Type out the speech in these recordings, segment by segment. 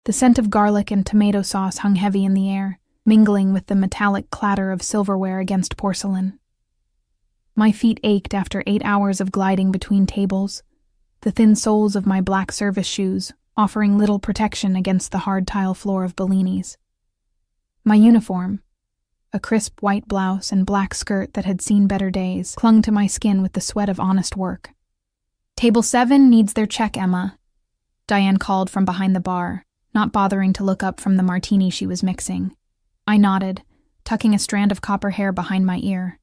The scent of garlic and tomato sauce hung heavy in the air, mingling with the metallic clatter of silverware against porcelain. My feet ached after 8 hours of gliding between tables, the thin soles of my black service shoes offering little protection against the hard tile floor of Bellini's. My uniform, a crisp white blouse and black skirt that had seen better days, clung to my skin with the sweat of honest work. "Table 7 needs their check, Emma," Diane called from behind the bar, not bothering to look up from the martini she was mixing. I nodded, tucking a strand of copper hair behind my ear.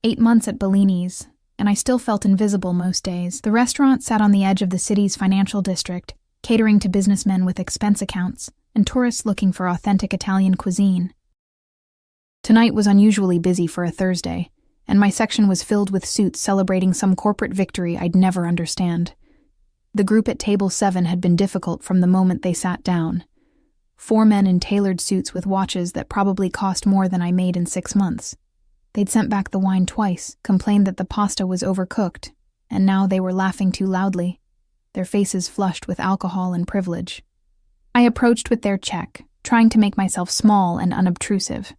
8 months at Bellini's, and I still felt invisible most days. The restaurant sat on the edge of the city's financial district, catering to businessmen with expense accounts and tourists looking for authentic Italian cuisine. Tonight was unusually busy for a Thursday, and my section was filled with suits celebrating some corporate victory I'd never understand. The group at table 7 had been difficult from the moment they sat down. 4 men in tailored suits with watches that probably cost more than I made in 6 months. They'd sent back the wine twice, complained that the pasta was overcooked, and now they were laughing too loudly, their faces flushed with alcohol and privilege. I approached with their check, trying to make myself small and unobtrusive.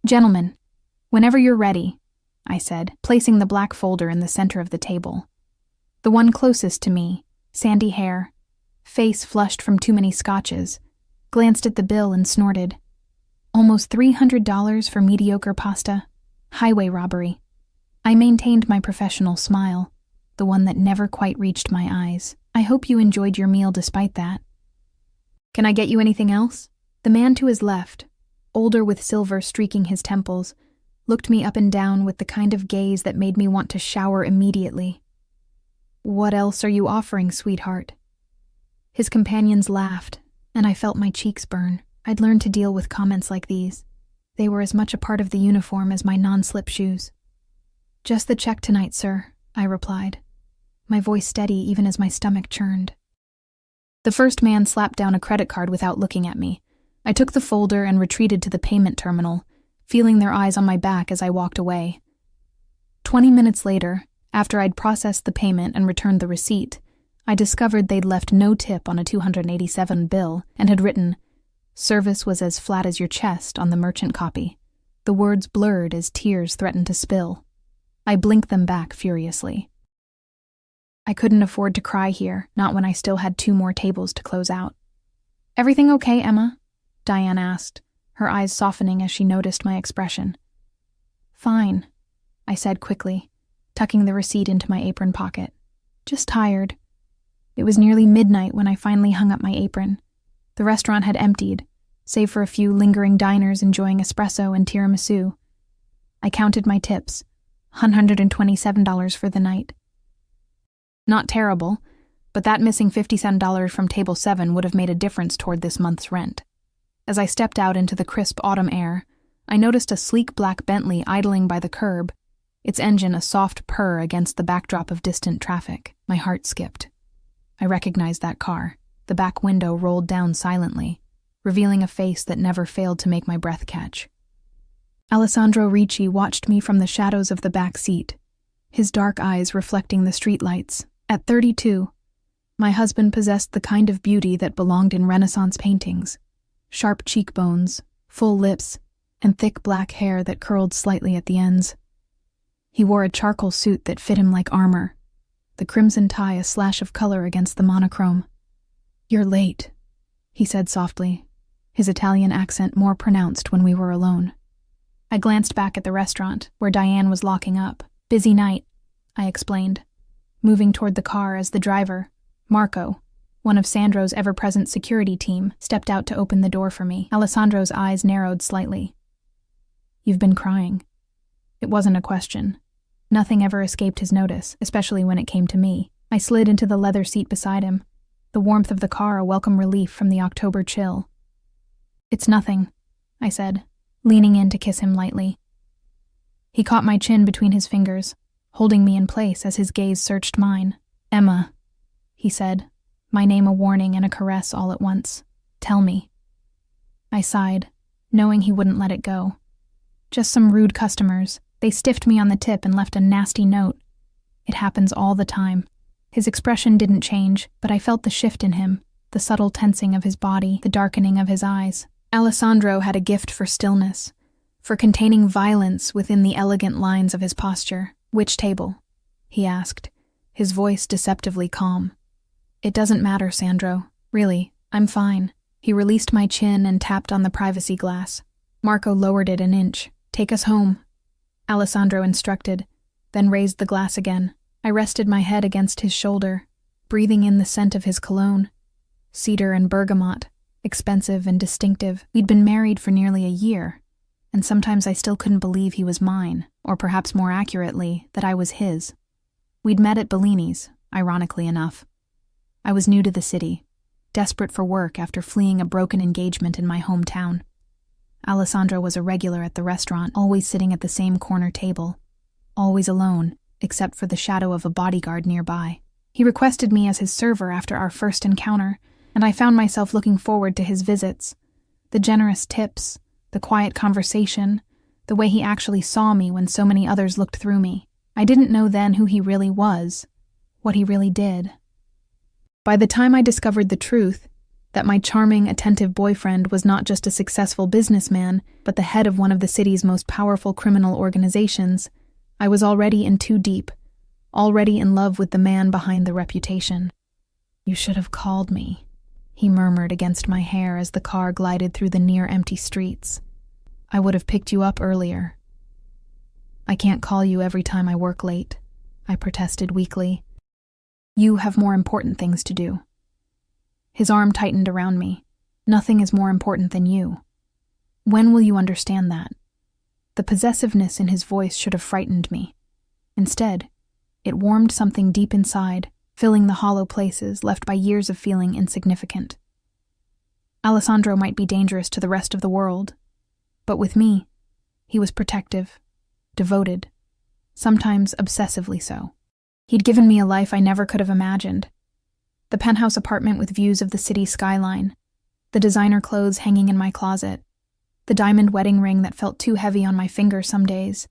"Gentlemen, whenever you're ready," I said, placing the black folder in the center of the table. The one closest to me, sandy hair, face flushed from too many scotches, glanced at the bill and snorted. "Almost $300 for mediocre pasta? Highway robbery." I maintained my professional smile, the one that never quite reached my eyes. "I hope you enjoyed your meal despite that. Can I get you anything else?" The man to his left, older with silver streaking his temples, looked me up and down with the kind of gaze that made me want to shower immediately. "What else are you offering, sweetheart?" His companions laughed, and I felt my cheeks burn. I'd learned to deal with comments like these. They were as much a part of the uniform as my non-slip shoes. "Just the check tonight, sir," I replied, my voice steady even as my stomach churned. The first man slapped down a credit card without looking at me. I took the folder and retreated to the payment terminal, feeling their eyes on my back as I walked away. 20 minutes later, after I'd processed the payment and returned the receipt, I discovered they'd left no tip on a $287 bill and had written, "Service was as flat as your chest" on the merchant copy, the words blurred as tears threatened to spill. I blinked them back furiously. I couldn't afford to cry here, not when I still had 2 more tables to close out. "Everything okay, Emma?" Diane asked, her eyes softening as she noticed my expression. "Fine," I said quickly, tucking the receipt into my apron pocket. "Just tired." It was nearly midnight when I finally hung up my apron. The restaurant had emptied, save for a few lingering diners enjoying espresso and tiramisu. I counted my tips, $127 for the night. Not terrible, but that missing $57 from table 7 would have made a difference toward this month's rent. As I stepped out into the crisp autumn air, I noticed a sleek black Bentley idling by the curb, its engine a soft purr against the backdrop of distant traffic. My heart skipped. I recognized that car. The back window rolled down silently, revealing a face that never failed to make my breath catch. Alessandro Ricci watched me from the shadows of the back seat, his dark eyes reflecting the streetlights. At 32, my husband possessed the kind of beauty that belonged in Renaissance paintings. Sharp cheekbones, full lips, and thick black hair that curled slightly at the ends. He wore a charcoal suit that fit him like armor, the crimson tie a slash of color against the monochrome. "You're late," he said softly, his Italian accent more pronounced when we were alone. I glanced back at the restaurant, where Diane was locking up. "Busy night," I explained, moving toward the car as the driver, Marco, one of Sandro's ever-present security team, stepped out to open the door for me. Alessandro's eyes narrowed slightly. "You've been crying." It wasn't a question. Nothing ever escaped his notice, especially when it came to me. I slid into the leather seat beside him, the warmth of the car a welcome relief from the October chill. "It's nothing," I said, leaning in to kiss him lightly. He caught my chin between his fingers, holding me in place as his gaze searched mine. "Emma," he said, my name a warning and a caress all at once. "Tell me." I sighed, knowing he wouldn't let it go. "Just some rude customers. They stiffed me on the tip and left a nasty note. It happens all the time." His expression didn't change, but I felt the shift in him, the subtle tensing of his body, the darkening of his eyes. Alessandro had a gift for stillness, for containing violence within the elegant lines of his posture. "Which table?" he asked, his voice deceptively calm. "It doesn't matter, Sandro. Really, I'm fine." He released my chin and tapped on the privacy glass. Marco lowered it an inch. "Take us home," Alessandro instructed, then raised the glass again. I rested my head against his shoulder, breathing in the scent of his cologne. Cedar and bergamot, expensive and distinctive. We'd been married for nearly a year, and sometimes I still couldn't believe he was mine, or perhaps more accurately, that I was his. We'd met at Bellini's, ironically enough. I was new to the city, desperate for work after fleeing a broken engagement in my hometown. Alessandro was a regular at the restaurant, always sitting at the same corner table, always alone, except for the shadow of a bodyguard nearby. He requested me as his server after our first encounter, and I found myself looking forward to his visits. The generous tips, the quiet conversation, the way he actually saw me when so many others looked through me. I didn't know then who he really was, what he really did. By the time I discovered the truth, that my charming, attentive boyfriend was not just a successful businessman, but the head of one of the city's most powerful criminal organizations, I was already in too deep, already in love with the man behind the reputation. "You should have called me," he murmured against my hair as the car glided through the near-empty streets. "I would have picked you up earlier." "I can't call you every time I work late," I protested weakly. "You have more important things to do." His arm tightened around me. "Nothing is more important than you. When will you understand that?" The possessiveness in his voice should have frightened me. Instead, it warmed something deep inside, filling the hollow places left by years of feeling insignificant. Alessandro might be dangerous to the rest of the world, but with me, he was protective, devoted, sometimes obsessively so. He'd given me a life I never could have imagined. The penthouse apartment with views of the city skyline, the designer clothes hanging in my closet, the diamond wedding ring that felt too heavy on my finger some days.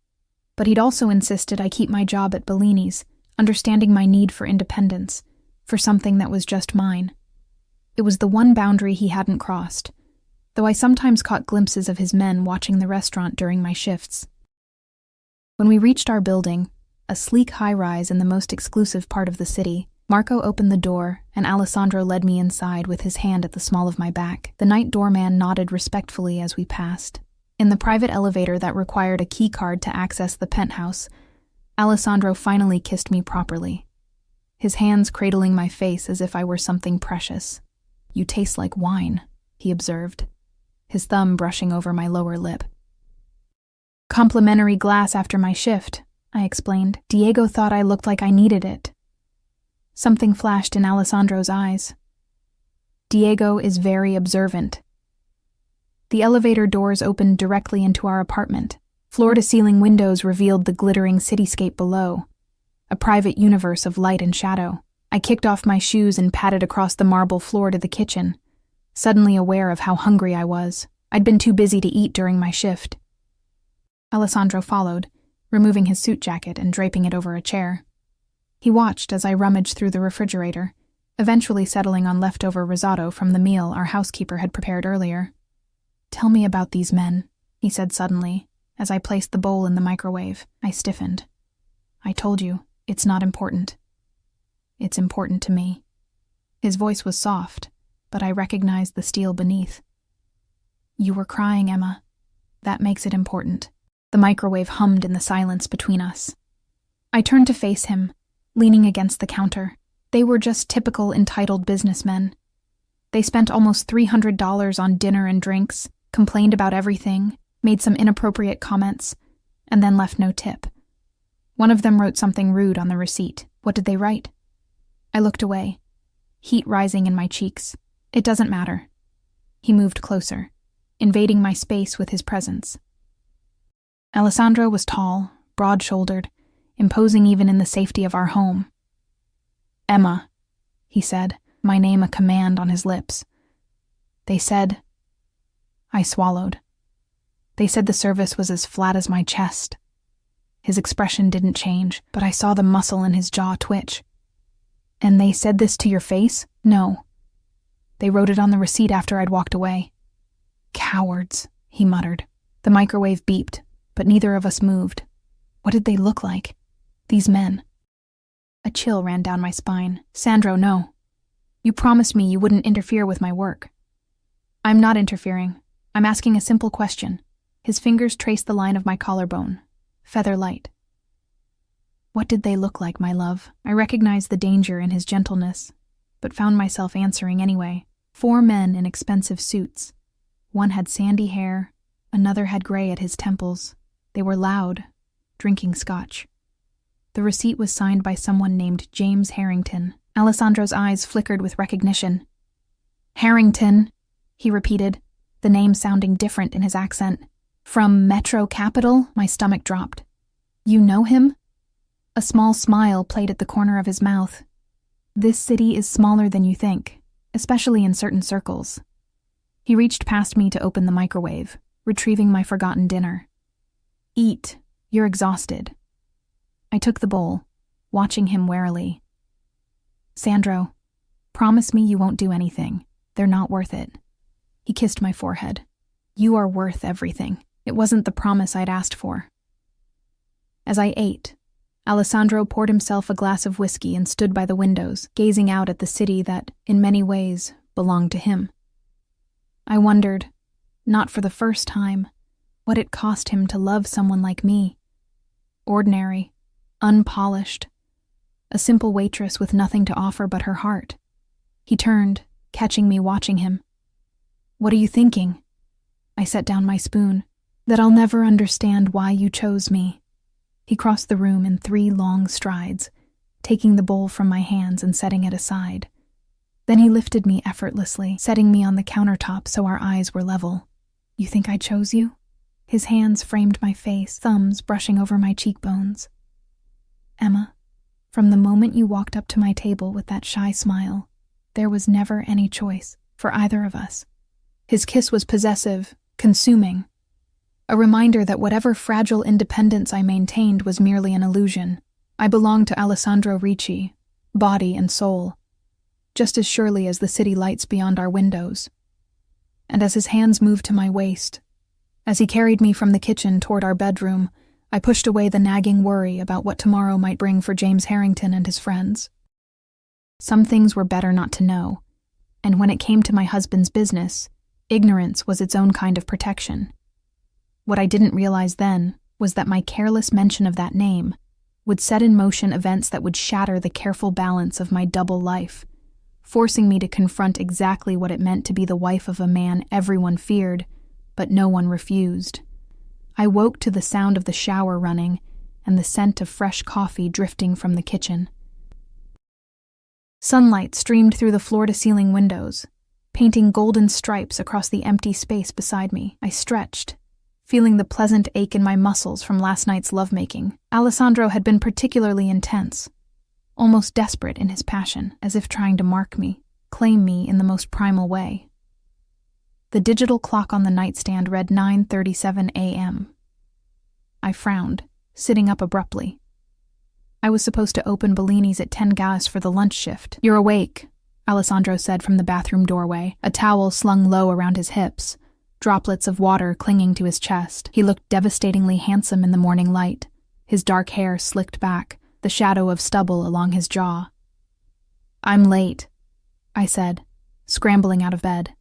But he'd also insisted I keep my job at Bellini's, understanding my need for independence, for something that was just mine. It was the one boundary he hadn't crossed, though I sometimes caught glimpses of his men watching the restaurant during my shifts. When we reached our building, a sleek high-rise in the most exclusive part of the city, Marco opened the door, and Alessandro led me inside with his hand at the small of my back. The night doorman nodded respectfully as we passed. In the private elevator that required a key card to access the penthouse, Alessandro finally kissed me properly, his hands cradling my face as if I were something precious. "You taste like wine," he observed, his thumb brushing over my lower lip. "Complimentary glass after my shift," I explained. "Diego thought I looked like I needed it." Something flashed in Alessandro's eyes. Diego is very observant. The elevator doors opened directly into our apartment. Floor-to-ceiling windows revealed the glittering cityscape below, a private universe of light and shadow. I kicked off my shoes and padded across the marble floor to the kitchen, suddenly aware of how hungry I was. I'd been too busy to eat during my shift. Alessandro followed, removing his suit jacket and draping it over a chair. He watched as I rummaged through the refrigerator, eventually settling on leftover risotto from the meal our housekeeper had prepared earlier. "Tell me about these men," he said suddenly, as I placed the bowl in the microwave. I stiffened. "I told you, it's not important." "It's important to me." His voice was soft, but I recognized the steel beneath. "You were crying, Emma. That makes it important." The microwave hummed in the silence between us. I turned to face him, leaning against the counter. They were just typical entitled businessmen. They spent almost $300 on dinner and drinks, complained about everything, made some inappropriate comments, and then left no tip. One of them wrote something rude on the receipt. What did they write? I looked away, heat rising in my cheeks. "It doesn't matter." He moved closer, invading my space with his presence. Alessandro was tall, broad-shouldered, imposing even in the safety of our home. "Emma," he said, my name a command on his lips. "They said..." I swallowed. "They said the service was as flat as my chest." His expression didn't change, but I saw the muscle in his jaw twitch. "And they said this to your face?" "No. They wrote it on the receipt after I'd walked away. Cowards, he muttered. The microwave beeped, but neither of us moved. What did they look like? These men. A chill ran down my spine. Sandro, no. You promised me you wouldn't interfere with my work. I'm not interfering. I'm asking a simple question. His fingers traced the line of my collarbone. Feather light. What did they look like, my love? I recognized the danger in his gentleness, but found myself answering anyway. 4 men in expensive suits. One had sandy hair, another had gray at his temples. They were loud, drinking scotch. The receipt was signed by someone named James Harrington. Alessandro's eyes flickered with recognition. Harrington, he repeated, the name sounding different in his accent. From Metro Capital? My stomach dropped. You know him? A small smile played at the corner of his mouth. This city is smaller than you think, especially in certain circles. He reached past me to open the microwave, retrieving my forgotten dinner. Eat. You're exhausted. I took the bowl, watching him warily. Sandro, promise me you won't do anything. They're not worth it. He kissed my forehead. You are worth everything. It wasn't the promise I'd asked for. As I ate, Alessandro poured himself a glass of whiskey and stood by the windows, gazing out at the city that, in many ways, belonged to him. I wondered, not for the first time, what it cost him to love someone like me. Ordinary, unpolished, a simple waitress with nothing to offer but her heart. He turned, catching me watching him. What are you thinking? I set down my spoon. That I'll never understand why you chose me. He crossed the room in 3 long strides, taking the bowl from my hands and setting it aside. Then he lifted me effortlessly, setting me on the countertop so our eyes were level. You think I chose you? His hands framed my face, thumbs brushing over my cheekbones. Emma, from the moment you walked up to my table with that shy smile, there was never any choice for either of us. His kiss was possessive, consuming, a reminder that whatever fragile independence I maintained was merely an illusion. I belonged to Alessandro Ricci, body and soul, just as surely as the city lights beyond our windows. And as his hands moved to my waist, as he carried me from the kitchen toward our bedroom, I pushed away the nagging worry about what tomorrow might bring for James Harrington and his friends. Some things were better not to know, and when it came to my husband's business, ignorance was its own kind of protection. What I didn't realize then was that my careless mention of that name would set in motion events that would shatter the careful balance of my double life, forcing me to confront exactly what it meant to be the wife of a man everyone feared, but no one refused. I woke to the sound of the shower running and the scent of fresh coffee drifting from the kitchen. Sunlight streamed through the floor-to-ceiling windows, painting golden stripes across the empty space beside me. I stretched, feeling the pleasant ache in my muscles from last night's lovemaking. Alessandro had been particularly intense, almost desperate in his passion, as if trying to mark me, claim me in the most primal way. The digital clock on the nightstand read 9:37 a.m. I frowned, sitting up abruptly. I was supposed to open Bellini's at 10 gas for the lunch shift. You're awake, Alessandro said from the bathroom doorway, a towel slung low around his hips, droplets of water clinging to his chest. He looked devastatingly handsome in the morning light, his dark hair slicked back, the shadow of stubble along his jaw. I'm late, I said, scrambling out of bed.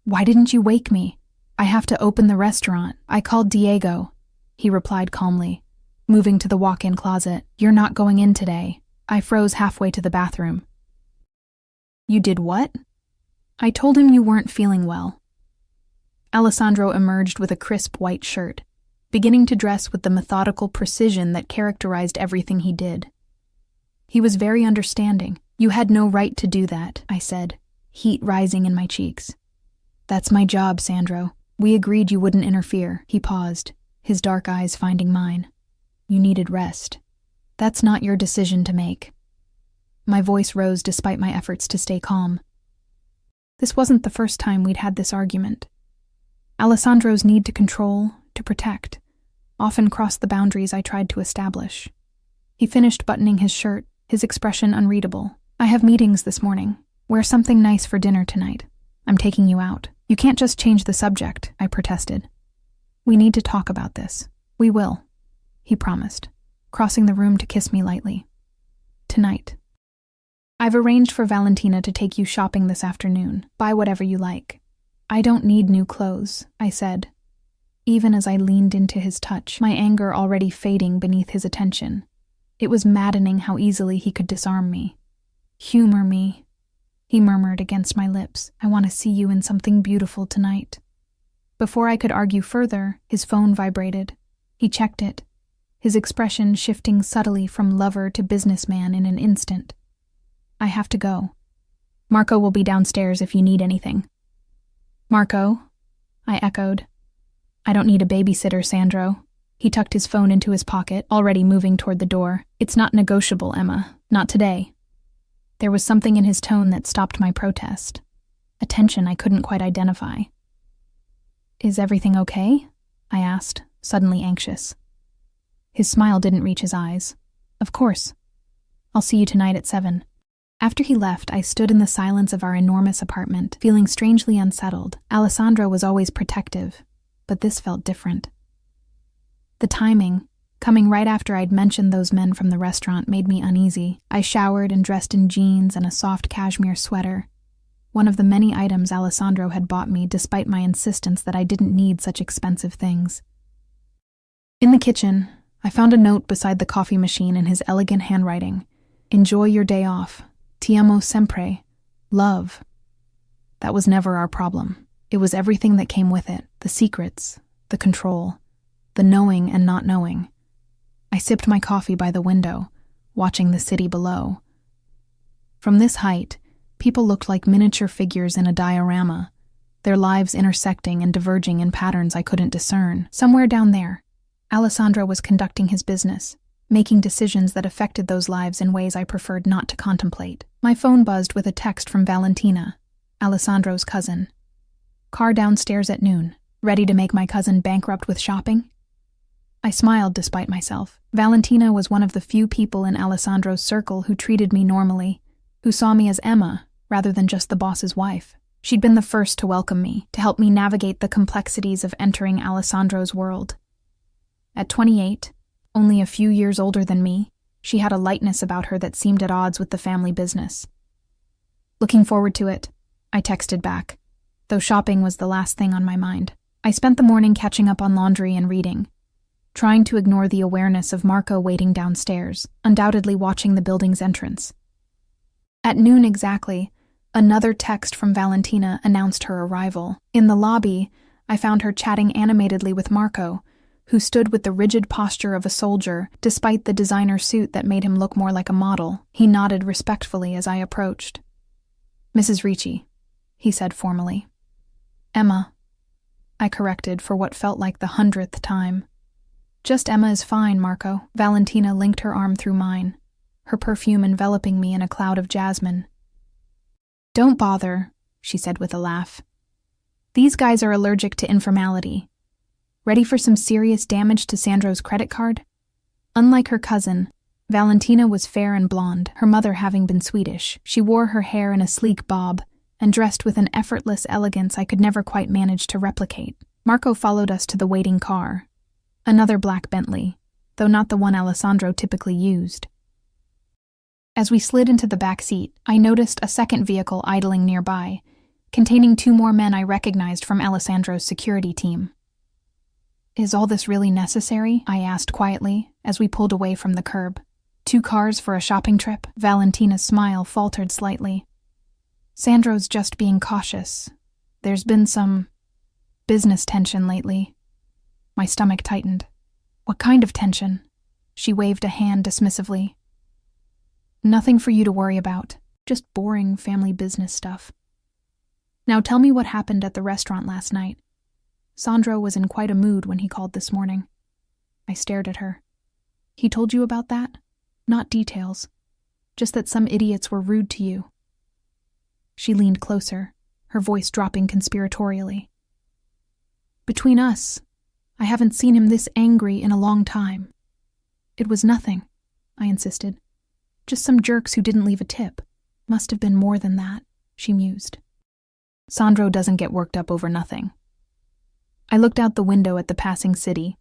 Why didn't you wake me? I have to open the restaurant. I called Diego, he replied calmly, moving to the walk-in closet. You're not going in today. I froze halfway to the bathroom. You did what? I told him you weren't feeling well. Alessandro emerged with a crisp white shirt, beginning to dress with the methodical precision that characterized everything he did. He was very understanding. You had no right to do that, I said, heat rising in my cheeks. That's my job, Sandro. We agreed you wouldn't interfere. He paused, his dark eyes finding mine. You needed rest. That's not your decision to make. My voice rose despite my efforts to stay calm. This wasn't the first time we'd had this argument. Alessandro's need to control, to protect, often crossed the boundaries I tried to establish. He finished buttoning his shirt, his expression unreadable. I have meetings this morning. Wear something nice for dinner tonight. I'm taking you out. You can't just change the subject, I protested. We need to talk about this. We will, he promised, crossing the room to kiss me lightly. Tonight. I've arranged for Valentina to take you shopping this afternoon. Buy whatever you like. I don't need new clothes, I said, even as I leaned into his touch, my anger already fading beneath his attention. It was maddening how easily he could disarm me. Humor me, he murmured against my lips. I want to see you in something beautiful tonight. Before I could argue further, his phone vibrated. He checked it, his expression shifting subtly from lover to businessman in an instant. I have to go. Marco will be downstairs if you need anything. Marco? I echoed. I don't need a babysitter, Sandro. He tucked his phone into his pocket, already moving toward the door. It's not negotiable, Emma. Not today. There was something in his tone that stopped my protest. A tension I couldn't quite identify. Is everything okay? I asked, suddenly anxious. His smile didn't reach his eyes. Of course. I'll see you tonight at 7. After he left, I stood in the silence of our enormous apartment, feeling strangely unsettled. Alessandro was always protective, but this felt different. The timing, coming right after I'd mentioned those men from the restaurant, made me uneasy. I showered and dressed in jeans and a soft cashmere sweater, one of the many items Alessandro had bought me despite my insistence that I didn't need such expensive things. In the kitchen, I found a note beside the coffee machine in his elegant handwriting. Enjoy your day off. Ti amo sempre. Love. That was never our problem. It was everything that came with it. The secrets, the control, the knowing and not knowing. I sipped my coffee by the window, watching the city below. From this height, people looked like miniature figures in a diorama, their lives intersecting and diverging in patterns I couldn't discern. Somewhere down there, Alessandro was conducting his business, making decisions that affected those lives in ways I preferred not to contemplate. My phone buzzed with a text from Valentina, Alessandro's cousin. Car downstairs at noon. Ready to make my cousin bankrupt with shopping? I smiled despite myself. Valentina was one of the few people in Alessandro's circle who treated me normally, who saw me as Emma rather than just the boss's wife. She'd been the first to welcome me, to help me navigate the complexities of entering Alessandro's world. At 28, only a few years older than me, she had a lightness about her that seemed at odds with the family business. Looking forward to it, I texted back, though shopping was the last thing on my mind. I spent the morning catching up on laundry and reading, trying to ignore the awareness of Marco waiting downstairs, undoubtedly watching the building's entrance. At noon exactly, another text from Valentina announced her arrival. In the lobby, I found her chatting animatedly with Marco, who stood with the rigid posture of a soldier despite the designer suit that made him look more like a model. He nodded respectfully as I approached. Mrs. Ricci, he said formally. Emma, I corrected for what felt like the 100th time. Just Emma is fine, Marco. Valentina linked her arm through mine, her perfume enveloping me in a cloud of jasmine. Don't bother, she said with a laugh. These guys are allergic to informality. Ready for some serious damage to Sandro's credit card? Unlike her cousin, Valentina was fair and blonde, her mother having been Swedish. She wore her hair in a sleek bob and dressed with an effortless elegance I could never quite manage to replicate. Marco followed us to the waiting car, another black Bentley, though not the one Alessandro typically used. As we slid into the back seat, I noticed a second vehicle idling nearby, containing 2 more men I recognized from Alessandro's security team. Is all this really necessary? I asked quietly as we pulled away from the curb. 2 cars for a shopping trip? Valentina's smile faltered slightly. Sandro's just being cautious. There's been some business tension lately. My stomach tightened. What kind of tension? She waved a hand dismissively. Nothing for you to worry about. Just boring family business stuff. Now tell me what happened at the restaurant last night. Sandro was in quite a mood when he called this morning. I stared at her. He told you about that? Not details. Just that some idiots were rude to you. She leaned closer, her voice dropping conspiratorially. Between us, I haven't seen him this angry in a long time. It was nothing, I insisted. Just some jerks who didn't leave a tip. Must have been more than that. she mused. Sandro doesn't get worked up over nothing. I looked out the window at the passing city,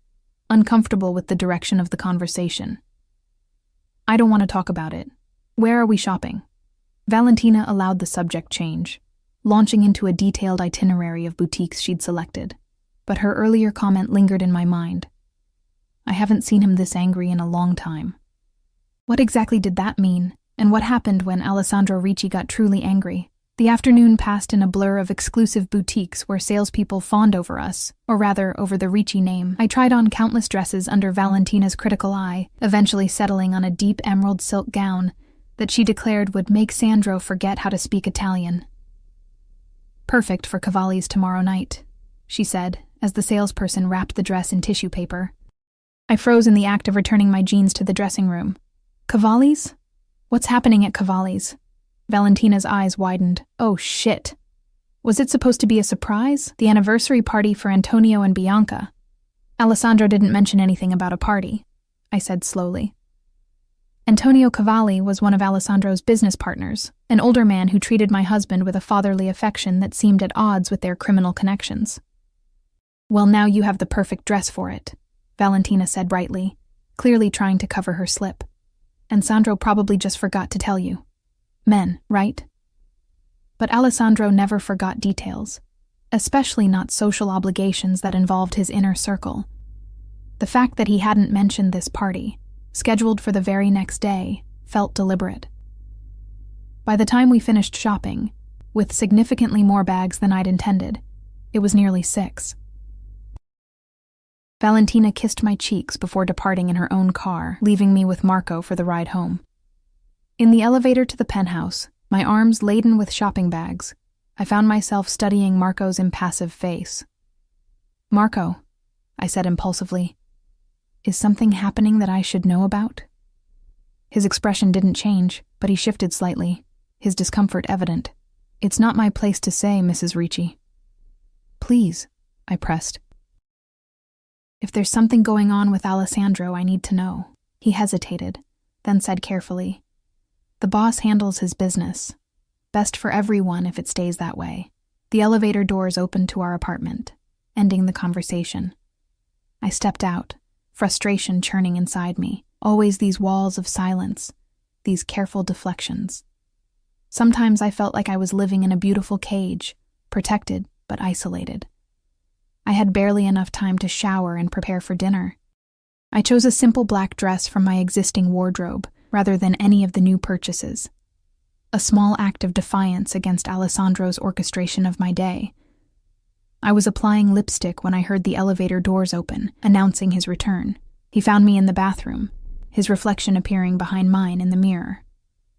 uncomfortable with the direction of the conversation. I don't want to talk about it. Where are we shopping? Valentina allowed the subject change, launching into a detailed itinerary of boutiques she'd selected. But her earlier comment lingered in my mind. I haven't seen him this angry in a long time. What exactly did that mean, and what happened when Alessandro Ricci got truly angry? The afternoon passed in a blur of exclusive boutiques where salespeople fawned over us, or rather, over the Ricci name. I tried on countless dresses under Valentina's critical eye, eventually settling on a deep emerald silk gown that she declared would make Sandro forget how to speak Italian. Perfect for Cavalli's tomorrow night, she said, as the salesperson wrapped the dress in tissue paper. I froze in the act of returning my jeans to the dressing room. Cavalli's? What's happening at Cavalli's? Valentina's eyes widened. Oh, shit. Was it supposed to be a surprise? The anniversary party for Antonio and Bianca? Alessandro didn't mention anything about a party, I said slowly. Antonio Cavalli was one of Alessandro's business partners, an older man who treated my husband with a fatherly affection that seemed at odds with their criminal connections. Well, now you have the perfect dress for it, Valentina said brightly, clearly trying to cover her slip. And Sandro probably just forgot to tell you. Men, right? But Alessandro never forgot details, especially not social obligations that involved his inner circle. The fact that he hadn't mentioned this party, scheduled for the very next day, felt deliberate. By the time we finished shopping, with significantly more bags than I'd intended, it was nearly 6. Valentina kissed my cheeks before departing in her own car, leaving me with Marco for the ride home. In the elevator to the penthouse, my arms laden with shopping bags, I found myself studying Marco's impassive face. Marco, I said impulsively, is something happening that I should know about? His expression didn't change, but he shifted slightly, his discomfort evident. It's not my place to say, Mrs. Ricci. Please, I pressed. If there's something going on with Alessandro, I need to know. He hesitated, then said carefully, the boss handles his business. Best for everyone if it stays that way. The elevator doors opened to our apartment, ending the conversation. I stepped out, frustration churning inside me. Always these walls of silence, these careful deflections. Sometimes I felt like I was living in a beautiful cage, protected but isolated. I had barely enough time to shower and prepare for dinner. I chose a simple black dress from my existing wardrobe, rather than any of the new purchases. A small act of defiance against Alessandro's orchestration of my day. I was applying lipstick when I heard the elevator doors open, announcing his return. He found me in the bathroom, his reflection appearing behind mine in the mirror.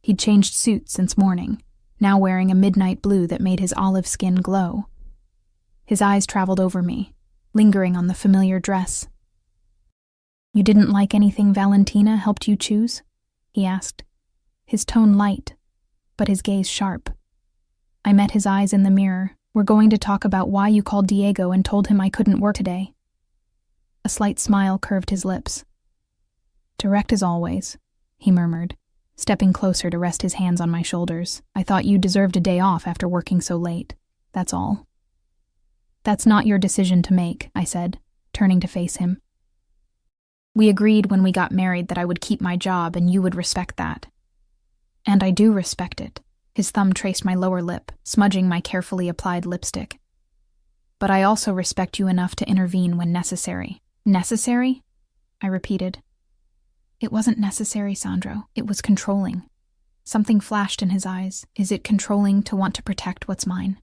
He'd changed suits since morning, now wearing a midnight blue that made his olive skin glow. His eyes traveled over me, lingering on the familiar dress. You didn't like anything Valentina helped you choose? He asked, his tone light, but his gaze sharp. I met his eyes in the mirror. We're going to talk about why you called Diego and told him I couldn't work today. A slight smile curved his lips. Direct as always, he murmured, stepping closer to rest his hands on my shoulders. I thought you deserved a day off after working so late. That's all. That's not your decision to make, I said, turning to face him. We agreed when we got married that I would keep my job and you would respect that. And I do respect it. His thumb traced my lower lip, smudging my carefully applied lipstick. But I also respect you enough to intervene when necessary. Necessary? I repeated. It wasn't necessary, Sandro. It was controlling. Something flashed in his eyes. Is it controlling to want to protect what's mine?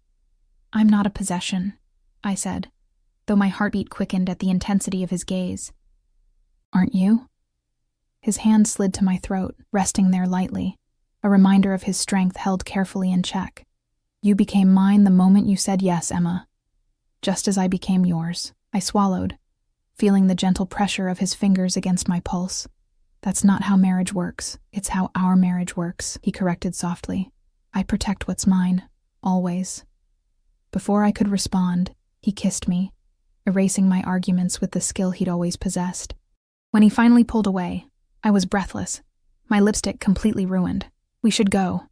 I'm not a possession, I said, though my heartbeat quickened at the intensity of his gaze. Aren't you? His hand slid to my throat, resting there lightly, a reminder of his strength held carefully in check. You became mine the moment you said yes, Emma. Just as I became yours. I swallowed, feeling the gentle pressure of his fingers against my pulse. That's not how marriage works. It's how our marriage works, he corrected softly. I protect what's mine, always. Before I could respond, he kissed me, erasing my arguments with the skill he'd always possessed. When he finally pulled away, I was breathless, my lipstick completely ruined. We should go,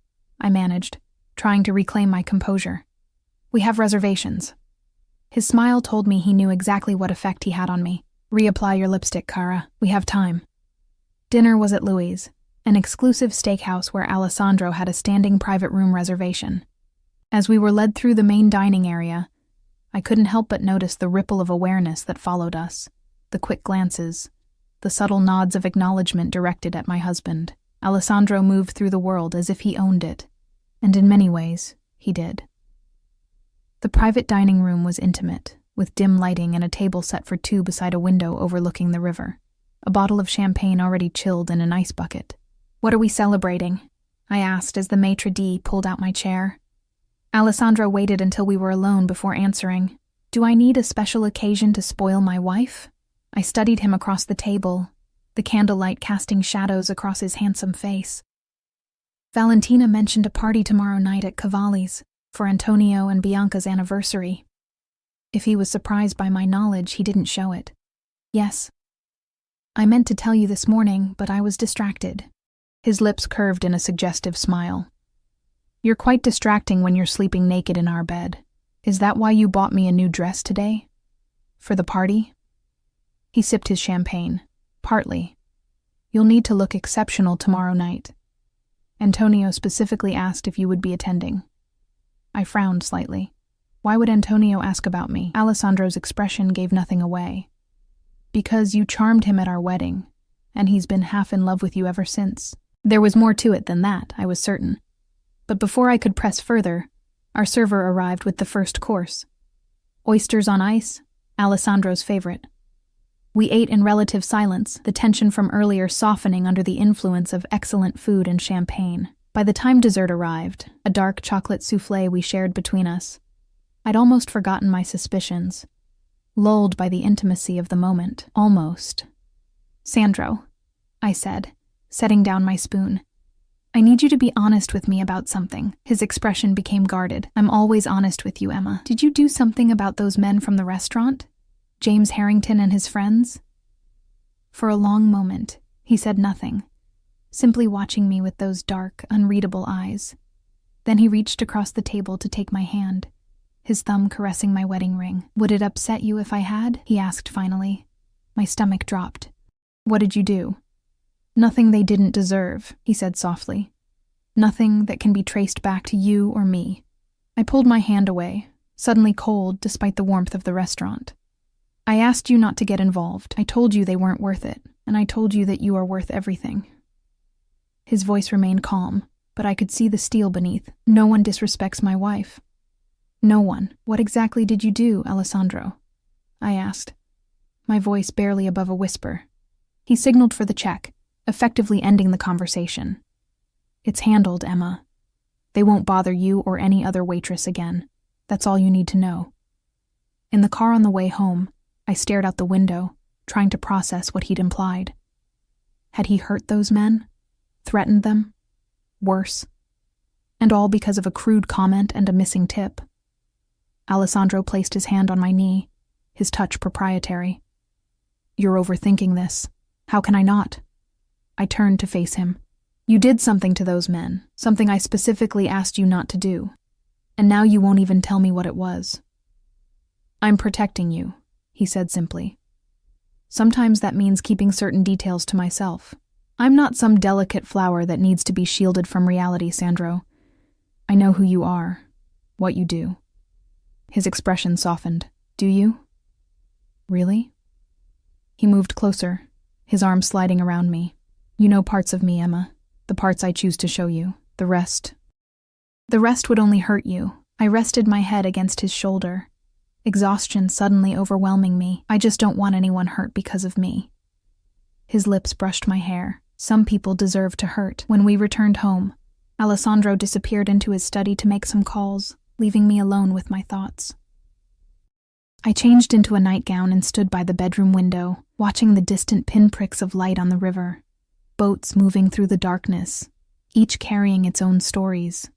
I managed, trying to reclaim my composure. "We have reservations." His smile told me he knew exactly what effect he had on me. "Reapply your lipstick, Kara. We have time." Dinner was at Louis', an exclusive steakhouse where Alessandro had a standing private room reservation. As we were led through the main dining area, I couldn't help but notice the ripple of awareness that followed us, the quick glances, the subtle nods of acknowledgement directed at my husband. Alessandro moved through the world as if he owned it, and in many ways, he did. The private dining room was intimate, with dim lighting and a table set for two beside a window overlooking the river, a bottle of champagne already chilled in an ice bucket. "What are we celebrating?" I asked as the maitre d' pulled out my chair. Alessandro waited until we were alone before answering. "Do I need a special occasion to spoil my wife?" I studied him across the table, the candlelight casting shadows across his handsome face. "Valentina mentioned a party tomorrow night at Cavalli's for Antonio and Bianca's anniversary." If he was surprised by my knowledge, he didn't show it. "Yes. I meant to tell you this morning, but I was distracted." His lips curved in a suggestive smile. "You're quite distracting when you're sleeping naked in our bed. Is that why you bought me a new dress today? For the party?" He sipped his champagne. "Partly. You'll need to look exceptional tomorrow night. Antonio specifically asked if you would be attending." I frowned slightly. Why would Antonio ask about me? Alessandro's expression gave nothing away. "Because you charmed him at our wedding, and he's been half in love with you ever since." There was more to it than that, I was certain. But before I could press further, our server arrived with the first course. Oysters on ice, Alessandro's favorite. We ate in relative silence, the tension from earlier softening under the influence of excellent food and champagne. By the time dessert arrived, a dark chocolate soufflé we shared between us, I'd almost forgotten my suspicions, lulled by the intimacy of the moment, almost. "Sandro," I said, setting down my spoon, "I need you to be honest with me about something." His expression became guarded. "I'm always honest with you, Emma. Did you do something about those men from the restaurant? James Harrington and his friends?" For a long moment, he said nothing, simply watching me with those dark, unreadable eyes. Then he reached across the table to take my hand, his thumb caressing my wedding ring. "Would it upset you if I had?" he asked finally. My stomach dropped. "What did you do?" "Nothing they didn't deserve," he said softly. "Nothing that can be traced back to you or me." I pulled my hand away, suddenly cold despite the warmth of the restaurant. "I asked you not to get involved. I told you they weren't worth it, and I told you that you are worth everything." His voice remained calm, but I could see the steel beneath. "No one disrespects my wife." "No one. What exactly did you do, Alessandro?" I asked, my voice barely above a whisper. He signaled for the check, effectively ending the conversation. "It's handled, Emma. They won't bother you or any other waitress again. That's all you need to know." In the car on the way home, I stared out the window, trying to process what he'd implied. Had he hurt those men? Threatened them? Worse? And all because of a crude comment and a missing tip. Alessandro placed his hand on my knee, his touch proprietary. "You're overthinking this. How can I not?" I turned to face him. "You did something to those men, something I specifically asked you not to do. And now you won't even tell me what it was." "I'm protecting you," he said simply. "Sometimes that means keeping certain details to myself. I'm not some delicate flower that needs to be shielded from reality, Sandro. I know who you are, what you do." His expression softened. "Do you? Really?" He moved closer, his arm sliding around me. "You know parts of me, Emma. The parts I choose to show you. The rest would only hurt you." I rested my head against his shoulder, exhaustion suddenly overwhelming me. "I just don't want anyone hurt because of me." His lips brushed my hair. Some people deserve to hurt. When we returned home, Alessandro disappeared into his study to make some calls, leaving me alone with my thoughts. I changed into a nightgown and stood by the bedroom window, watching the distant pinpricks of light on the river. Boats moving through the darkness, each carrying its own stories,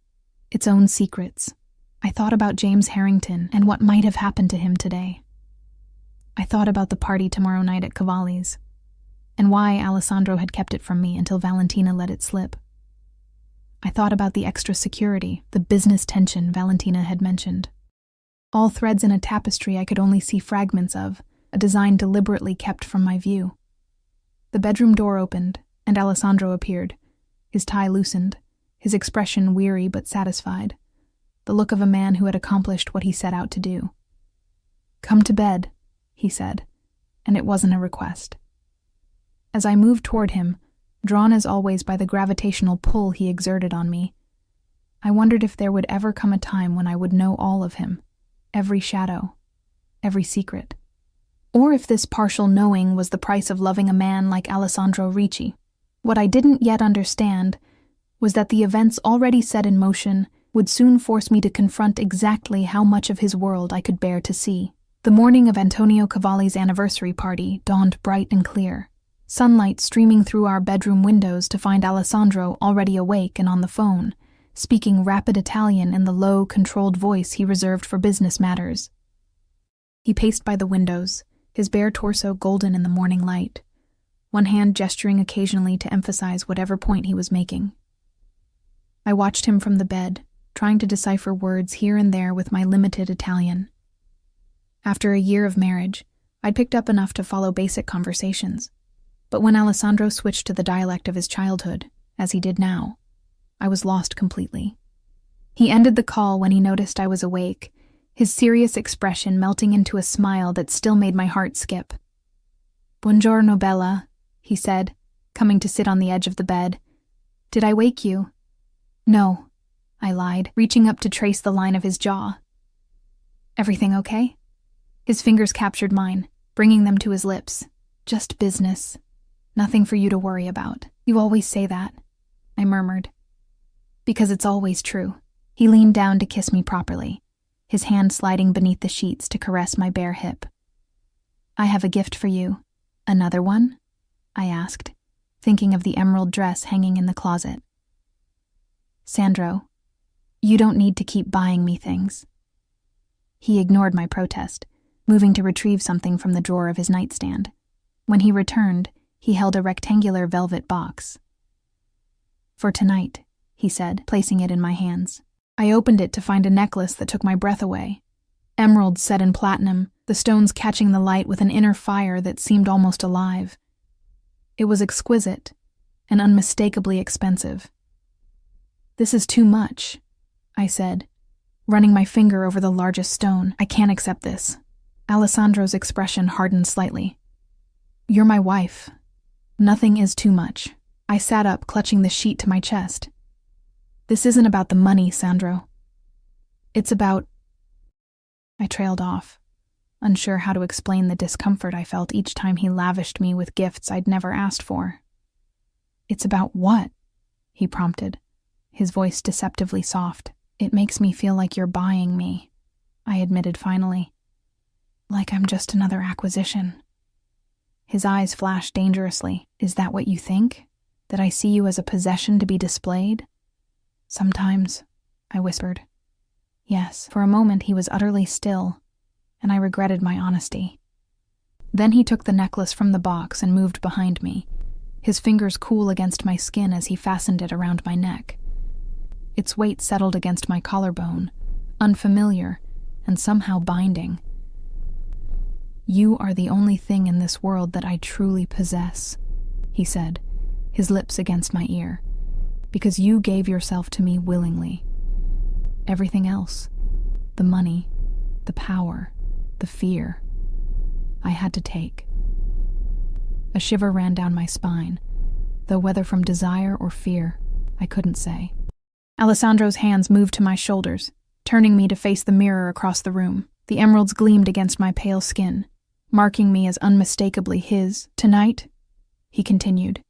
its own secrets. I thought about James Harrington and what might have happened to him today. I thought about the party tomorrow night at Cavalli's, and why Alessandro had kept it from me until Valentina let it slip. I thought about the extra security, the business tension Valentina had mentioned. All threads in a tapestry I could only see fragments of, a design deliberately kept from my view. The bedroom door opened, and Alessandro appeared, his tie loosened, his expression weary but satisfied, the look of a man who had accomplished what he set out to do. "Come to bed," he said, and it wasn't a request. As I moved toward him, drawn as always by the gravitational pull he exerted on me, I wondered if there would ever come a time when I would know all of him, every shadow, every secret. Or if this partial knowing was the price of loving a man like Alessandro Ricci. What I didn't yet understand was that the events already set in motion would soon force me to confront exactly how much of his world I could bear to see. The morning of Antonio Cavalli's anniversary party dawned bright and clear, sunlight streaming through our bedroom windows to find Alessandro already awake and on the phone, speaking rapid Italian in the low, controlled voice he reserved for business matters. He paced by the windows, his bare torso golden in the morning light, one hand gesturing occasionally to emphasize whatever point he was making. I watched him from the bed, trying to decipher words here and there with my limited Italian. After a year of marriage, I'd picked up enough to follow basic conversations. But when Alessandro switched to the dialect of his childhood, as he did now, I was lost completely. He ended the call when he noticed I was awake, his serious expression melting into a smile that still made my heart skip. "Buongiorno, Bella," he said, coming to sit on the edge of the bed. "Did I wake you?" "No," I lied, reaching up to trace the line of his jaw. "Everything okay?" His fingers captured mine, bringing them to his lips. "Just business. Nothing for you to worry about. You always say that," I murmured. "Because it's always true." He leaned down to kiss me properly, his hand sliding beneath the sheets to caress my bare hip. "I have a gift for you." "Another one?" I asked, thinking of the emerald dress hanging in the closet. "Sandro, you don't need to keep buying me things." He ignored my protest, moving to retrieve something from the drawer of his nightstand. When he returned, he held a rectangular velvet box. "For tonight," he said, placing it in my hands. I opened it to find a necklace that took my breath away. Emeralds set in platinum, the stones catching the light with an inner fire that seemed almost alive. It was exquisite and unmistakably expensive. "This is too much," I said, running my finger over the largest stone. "I can't accept this." Alessandro's expression hardened slightly. "You're my wife. Nothing is too much." I sat up, clutching the sheet to my chest. "This isn't about the money, Sandro. It's about—" I trailed off, unsure how to explain the discomfort I felt each time he lavished me with gifts I'd never asked for. "It's about what?" he prompted, his voice deceptively soft. "It makes me feel like you're buying me," I admitted finally. "Like I'm just another acquisition." His eyes flashed dangerously. "Is that what you think? That I see you as a possession to be displayed?" "Sometimes," I whispered. Yes, for a moment he was utterly still, and I regretted my honesty. Then he took the necklace from the box and moved behind me, his fingers cool against my skin as he fastened it around my neck. Its weight settled against my collarbone, unfamiliar and somehow binding. "You are the only thing in this world that I truly possess," he said, his lips against my ear, "because you gave yourself to me willingly. Everything else, the money, the power, the fear, I had to take." A shiver ran down my spine, though whether from desire or fear, I couldn't say. Alessandro's hands moved to my shoulders, turning me to face the mirror across the room. The emeralds gleamed against my pale skin, marking me as unmistakably his. "Tonight," he continued,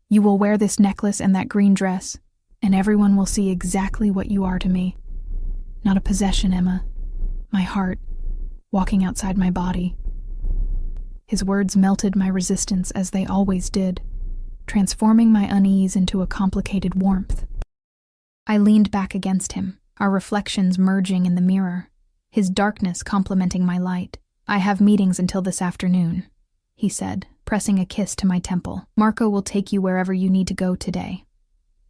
"you will wear this necklace and that green dress, and everyone will see exactly what you are to me. Not a possession, Emma. My heart, walking outside my body." His words melted my resistance as they always did, transforming my unease into a complicated warmth. I leaned back against him, our reflections merging in the mirror, his darkness complementing my light. "I have meetings until this afternoon," he said, pressing a kiss to my temple. "Marco will take you wherever you need to go today."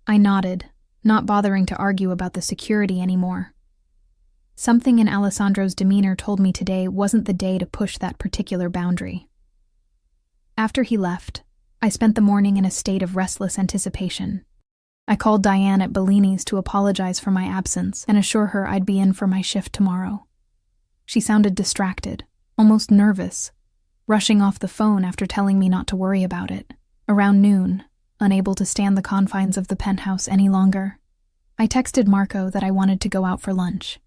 I nodded, not bothering to argue about the security anymore. Something in Alessandro's demeanor told me today wasn't the day to push that particular boundary. After he left, I spent the morning in a state of restless anticipation. I called Diane at Bellini's to apologize for my absence and assure her I'd be in for my shift tomorrow. She sounded distracted, almost nervous, rushing off the phone after telling me not to worry about it. Around noon, unable to stand the confines of the penthouse any longer, I texted Marco that I wanted to go out for lunch.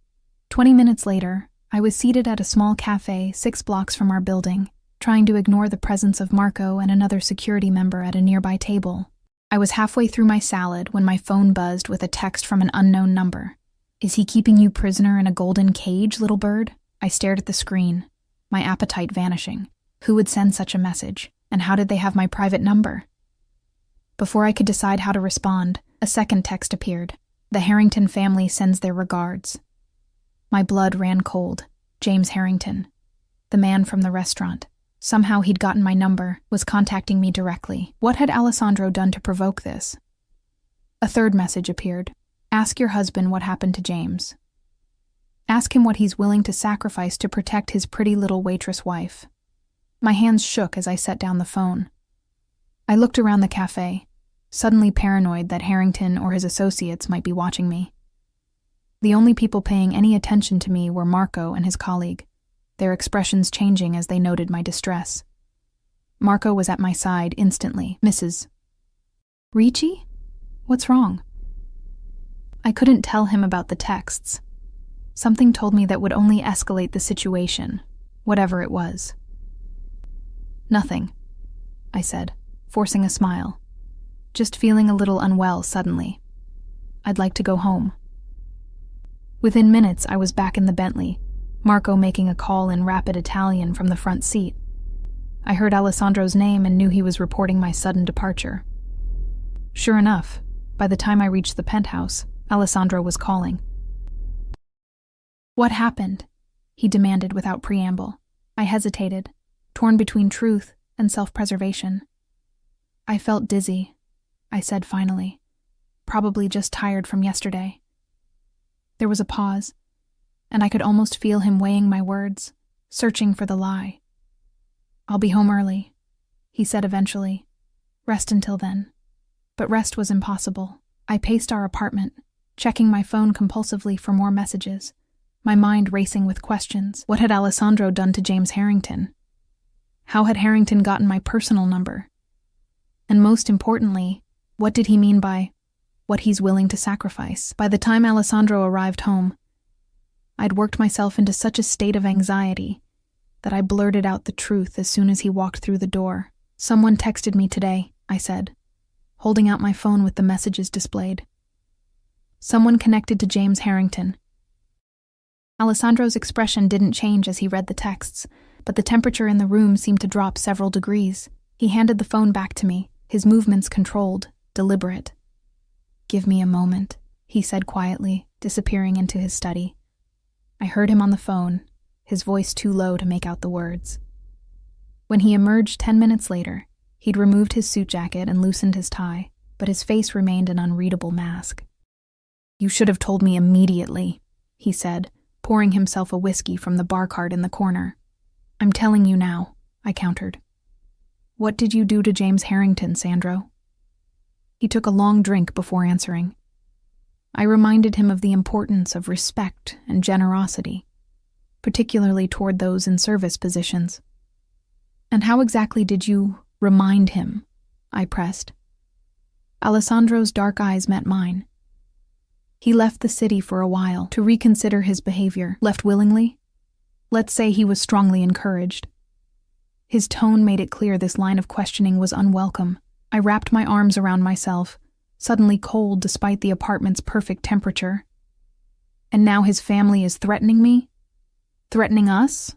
20 minutes later, I was seated at a small cafe 6 blocks from our building, trying to ignore the presence of Marco and another security member at a nearby table. I was halfway through my salad when my phone buzzed with a text from an unknown number. "Is he keeping you prisoner in a golden cage, little bird?" I stared at the screen, my appetite vanishing. Who would send such a message, and how did they have my private number? Before I could decide how to respond, a second text appeared. "The Harrington family sends their regards." My blood ran cold. James Harrington, the man from the restaurant. Somehow he'd gotten my number, was contacting me directly. What had Alessandro done to provoke this? A third message appeared. "Ask your husband what happened to James. Ask him what he's willing to sacrifice to protect his pretty little waitress wife." My hands shook as I set down the phone. I looked around the cafe, suddenly paranoid that Harrington or his associates might be watching me. The only people paying any attention to me were Marco and his colleague, their expressions changing as they noted my distress. Marco was at my side instantly. "Mrs. Ricci? What's wrong?" I couldn't tell him about the texts. Something told me that would only escalate the situation, whatever it was. "Nothing," I said, forcing a smile. "Just feeling a little unwell suddenly. I'd like to go home." Within minutes, I was back in the Bentley, Marco making a call in rapid Italian from the front seat. I heard Alessandro's name and knew he was reporting my sudden departure. Sure enough, by the time I reached the penthouse, Alessandro was calling. "What happened?" he demanded without preamble. I hesitated, torn between truth and self-preservation. "I felt dizzy," I said finally. "Probably just tired from yesterday." There was a pause, and I could almost feel him weighing my words, searching for the lie. "I'll be home early," he said eventually. "Rest until then." But rest was impossible. I paced our apartment, checking my phone compulsively for more messages, my mind racing with questions. What had Alessandro done to James Harrington? How had Harrington gotten my personal number? And most importantly, what did he mean by what he's willing to sacrifice? By the time Alessandro arrived home, I'd worked myself into such a state of anxiety that I blurted out the truth as soon as he walked through the door. "Someone texted me today," I said, holding out my phone with the messages displayed. "Someone connected to James Harrington." Alessandro's expression didn't change as he read the texts, but the temperature in the room seemed to drop several degrees. He handed the phone back to me, his movements controlled, deliberate. "Give me a moment," he said quietly, disappearing into his study. I heard him on the phone, his voice too low to make out the words. When he emerged 10 minutes later, he'd removed his suit jacket and loosened his tie, but his face remained an unreadable mask. "You should have told me immediately," he said, pouring himself a whiskey from the bar cart in the corner. "I'm telling you now," I countered. "What did you do to James Harrington, Sandro?" He took a long drink before answering. I reminded him of the importance of respect and generosity, particularly toward those in service positions. "And how exactly did you remind him?" I pressed. Alessandro's dark eyes met mine. "He left the city for a while to reconsider his behavior. Left willingly? Let's say he was strongly encouraged." His tone made it clear this line of questioning was unwelcome. I wrapped my arms around myself, suddenly cold despite the apartment's perfect temperature. "And now his family is threatening me? Threatening us?"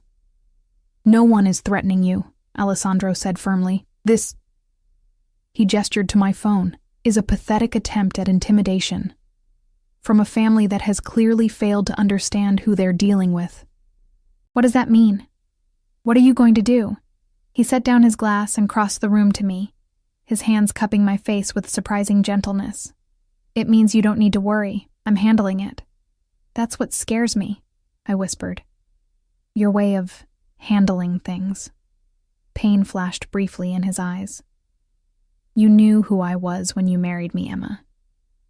"No one is threatening you," Alessandro said firmly. "This," he gestured to my phone, "is a pathetic attempt at intimidation. From a family that has clearly failed to understand who they're dealing with." "What does that mean? What are you going to do?" He set down his glass and crossed the room to me, his hands cupping my face with surprising gentleness. It means you don't need to worry. I'm handling it. That's what scares me, I whispered. Your way of handling things. Pain flashed briefly in his eyes. You knew who I was when you married me, Emma.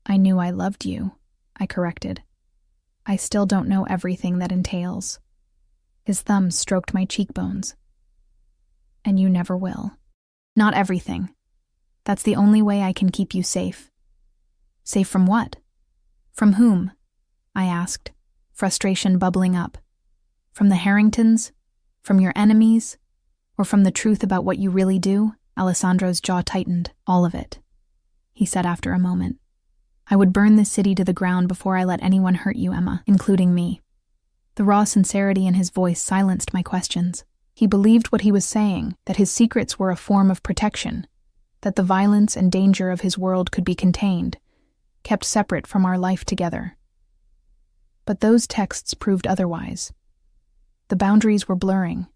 I knew I loved you, I corrected. I still don't know everything that entails. His thumb stroked my cheekbones. And you never will. Not everything. That's the only way I can keep you safe. Safe from what? From whom? I asked, frustration bubbling up. From the Harringtons? From your enemies? Or from the truth about what you really do? Alessandro's jaw tightened. All of it, he said after a moment. I would burn this city to the ground before I let anyone hurt you, Emma, including me. The raw sincerity in his voice silenced my questions. He believed what he was saying, that his secrets were a form of protection, that the violence and danger of his world could be contained, kept separate from our life together. But those texts proved otherwise. The boundaries were blurring,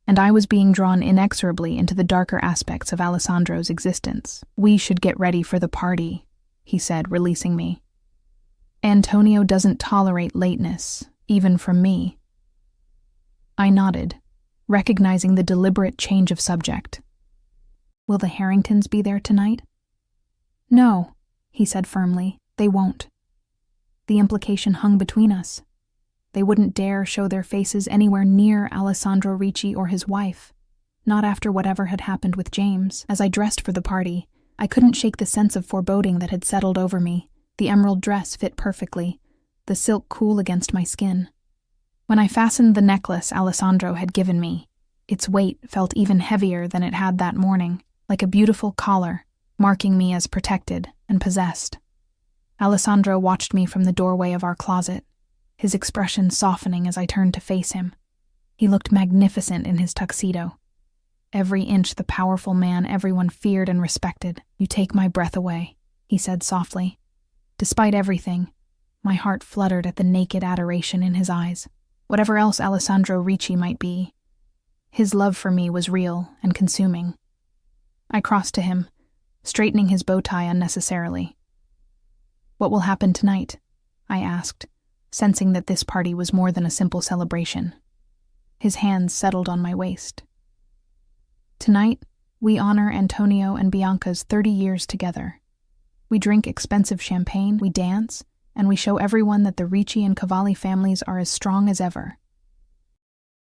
and I was being drawn inexorably into the darker aspects of Alessandro's existence. We should get ready for the party, he said, releasing me. Antonio doesn't tolerate lateness, even from me. I nodded, recognizing the deliberate change of subject. Will the Harringtons be there tonight? No, he said firmly, they won't. The implication hung between us. They wouldn't dare show their faces anywhere near Alessandro Ricci or his wife, not after whatever had happened with James. As I dressed for the party, I couldn't shake the sense of foreboding that had settled over me. The emerald dress fit perfectly, the silk cool against my skin. When I fastened the necklace Alessandro had given me, its weight felt even heavier than it had that morning, like a beautiful collar, marking me as protected and possessed. Alessandro watched me from the doorway of our closet, his expression softening as I turned to face him. He looked magnificent in his tuxedo. Every inch the powerful man everyone feared and respected. You take my breath away, he said softly. Despite everything, my heart fluttered at the naked adoration in his eyes. Whatever else Alessandro Ricci might be, his love for me was real and consuming. I crossed to him, straightening his bow tie unnecessarily. What will happen tonight? I asked, sensing that this party was more than a simple celebration. His hands settled on my waist. Tonight, we honor Antonio and Bianca's 30 years together. We drink expensive champagne, we dance, and we show everyone that the Ricci and Cavalli families are as strong as ever.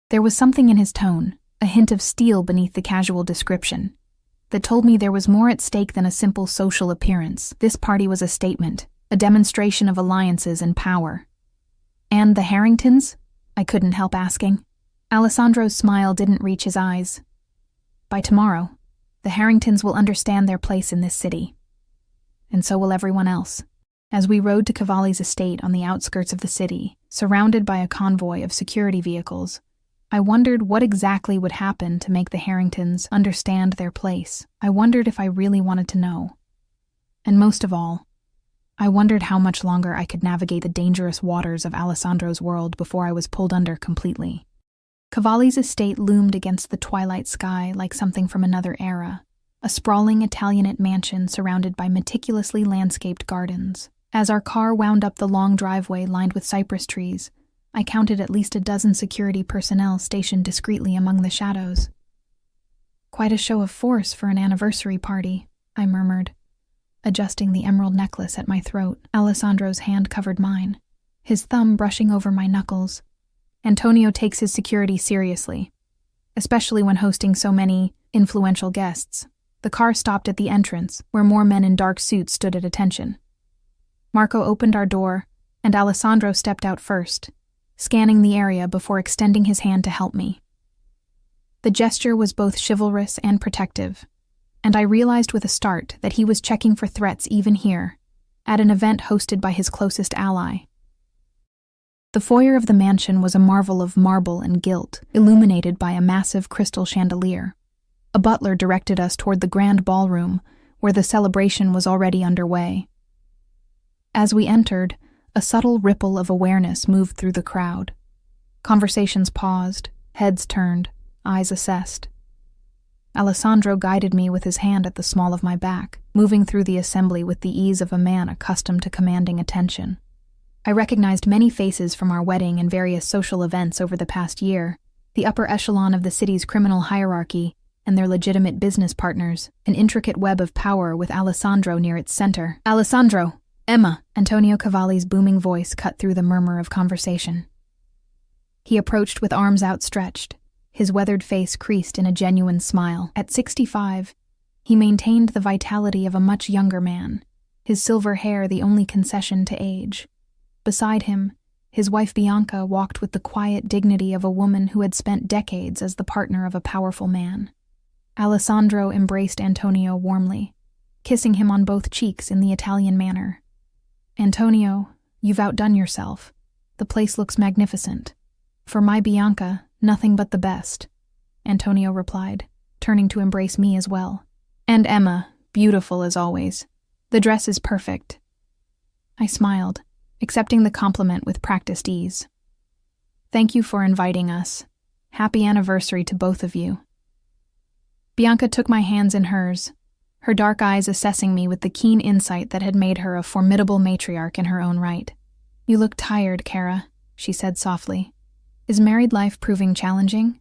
There was something in his tone, a hint of steel beneath the casual description, that told me there was more at stake than a simple social appearance. This party was a statement, a demonstration of alliances and power. And the Harringtons? I couldn't help asking. Alessandro's smile didn't reach his eyes. By tomorrow, the Harringtons will understand their place in this city. And so will everyone else. As we rode to Cavalli's estate on the outskirts of the city, surrounded by a convoy of security vehicles, I wondered what exactly would happen to make the Harringtons understand their place. I wondered if I really wanted to know. And most of all, I wondered how much longer I could navigate the dangerous waters of Alessandro's world before I was pulled under completely. Cavalli's estate loomed against the twilight sky like something from another era, a sprawling Italianate mansion surrounded by meticulously landscaped gardens. As our car wound up the long driveway lined with cypress trees, I counted at least a dozen security personnel stationed discreetly among the shadows. Quite a show of force for an anniversary party, I murmured, adjusting the emerald necklace at my throat. Alessandro's hand covered mine, his thumb brushing over my knuckles. Antonio takes his security seriously, especially when hosting so many influential guests. The car stopped at the entrance, where more men in dark suits stood at attention. Marco opened our door, and Alessandro stepped out first, scanning the area before extending his hand to help me. The gesture was both chivalrous and protective, and I realized with a start that he was checking for threats even here, at an event hosted by his closest ally. The foyer of the mansion was a marvel of marble and gilt, illuminated by a massive crystal chandelier. A butler directed us toward the grand ballroom, where the celebration was already underway. As we entered, a subtle ripple of awareness moved through the crowd. Conversations paused, heads turned, eyes assessed. Alessandro guided me with his hand at the small of my back, moving through the assembly with the ease of a man accustomed to commanding attention. I recognized many faces from our wedding and various social events over the past year, the upper echelon of the city's criminal hierarchy and their legitimate business partners, an intricate web of power with Alessandro near its center. "Alessandro! Emma!" Antonio Cavalli's booming voice cut through the murmur of conversation. He approached with arms outstretched, his weathered face creased in a genuine smile. At 65, he maintained the vitality of a much younger man, his silver hair the only concession to age. Beside him, his wife Bianca walked with the quiet dignity of a woman who had spent decades as the partner of a powerful man. Alessandro embraced Antonio warmly, kissing him on both cheeks in the Italian manner. "Antonio, you've outdone yourself. The place looks magnificent. For my Bianca, nothing but the best," Antonio replied, turning to embrace me as well. "And Emma, beautiful as always. The dress is perfect." I smiled, accepting the compliment with practiced ease. "Thank you for inviting us. Happy anniversary to both of you." Bianca took my hands in hers, her dark eyes assessing me with the keen insight that had made her a formidable matriarch in her own right. "You look tired, Cara," she said softly. "Is married life proving challenging?"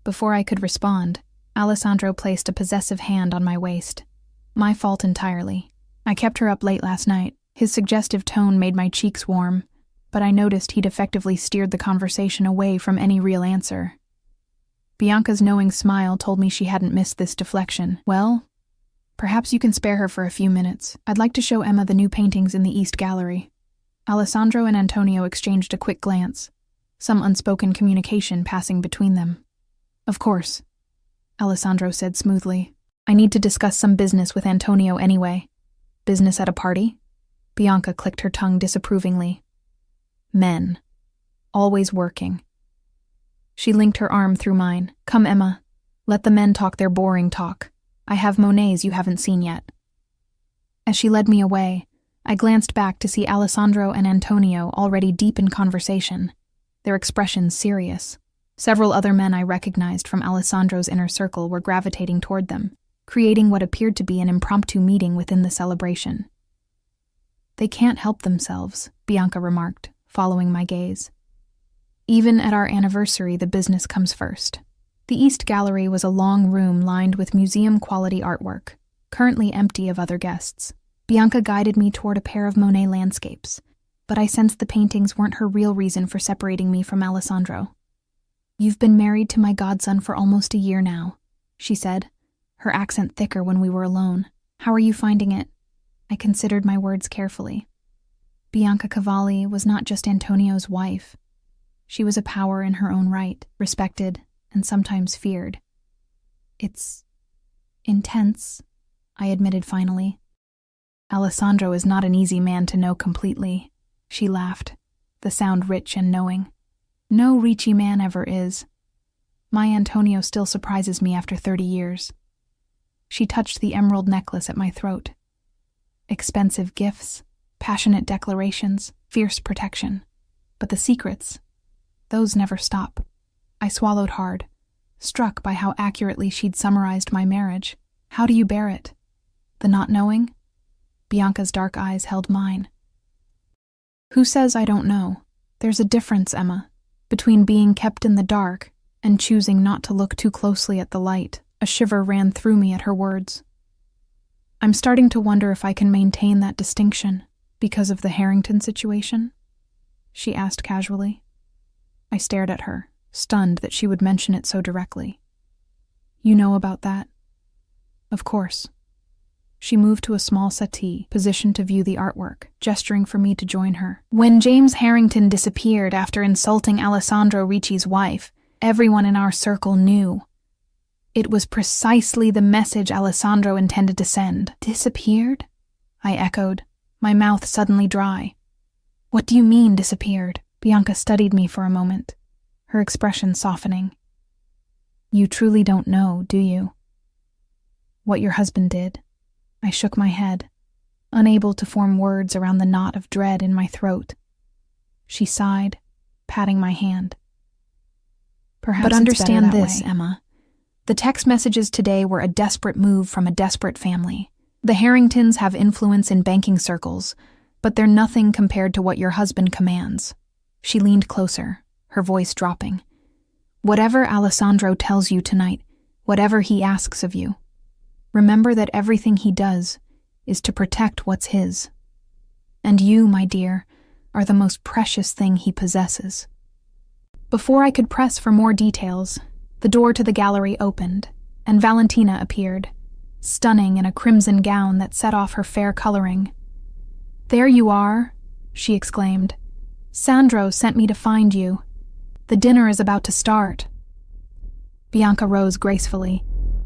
Before I could respond, Alessandro placed a possessive hand on my waist. My fault entirely. I kept her up late last night. His suggestive tone made my cheeks warm, but I noticed he'd effectively steered the conversation away from any real answer. Bianca's knowing smile told me she hadn't missed this deflection. "Well, perhaps you can spare her for a few minutes. I'd like to show Emma the new paintings in the East Gallery." Alessandro and Antonio exchanged a quick glance, some unspoken communication passing between them. "Of course," Alessandro said smoothly. "I need to discuss some business with Antonio anyway." "Business at a party?" Bianca clicked her tongue disapprovingly. "Men. Always working." She linked her arm through mine. "Come, Emma. Let the men talk their boring talk. I have Monets you haven't seen yet." As she led me away, I glanced back to see Alessandro and Antonio already deep in conversation, their expressions serious. Several other men I recognized from Alessandro's inner circle were gravitating toward them, creating what appeared to be an impromptu meeting within the celebration. "They can't help themselves," Bianca remarked, following my gaze. "Even at our anniversary, the business comes first." The East Gallery was a long room lined with museum-quality artwork, currently empty of other guests. Bianca guided me toward a pair of Monet landscapes, but I sensed the paintings weren't her real reason for separating me from Alessandro. "You've been married to my godson for almost a year now," she said, her accent thicker when we were alone. "How are you finding it?" I considered my words carefully. Bianca Cavalli was not just Antonio's wife. She was a power in her own right, respected and sometimes feared. "It's intense," I admitted finally. "Alessandro is not an easy man to know completely," she laughed, the sound rich and knowing. "No Ricci man ever is. My Antonio still surprises me after 30 years. She touched the emerald necklace at my throat. Expensive gifts, passionate declarations, fierce protection. But the secrets, those never stop. I swallowed hard, struck by how accurately she'd summarized my marriage. "How do you bear it? The not knowing?" Bianca's dark eyes held mine. "Who says I don't know? There's a difference, Emma, between being kept in the dark and choosing not to look too closely at the light." A shiver ran through me at her words. "I'm starting to wonder if I can maintain that distinction because of the Harrington situation?" she asked casually. I stared at her, stunned that she would mention it so directly. "You know about that?" "Of course." She moved to a small settee, positioned to view the artwork, gesturing for me to join her. "When James Harrington disappeared after insulting Alessandro Ricci's wife, everyone in our circle knew. It was precisely the message Alessandro intended to send." "Disappeared?" I echoed, my mouth suddenly dry. "What do you mean, disappeared?" Bianca studied me for a moment, her expression softening. "You truly don't know, do you? What your husband did?" I shook my head, unable to form words around the knot of dread in my throat. She sighed, patting my hand. "Perhaps but understand this, Emma. The text messages today were a desperate move from a desperate family. The Harringtons have influence in banking circles, but they're nothing compared to what your husband commands. She leaned closer, her voice dropping. Whatever Alessandro tells you tonight, whatever he asks of you, remember that everything he does is to protect what's his. And you, my dear, are the most precious thing he possesses. Before I could press for more details, the door to the gallery opened, and Valentina appeared, stunning in a crimson gown that set off her fair coloring. "There you are," she exclaimed. "Sandro sent me to find you. The dinner is about to start." Bianca rose gracefully,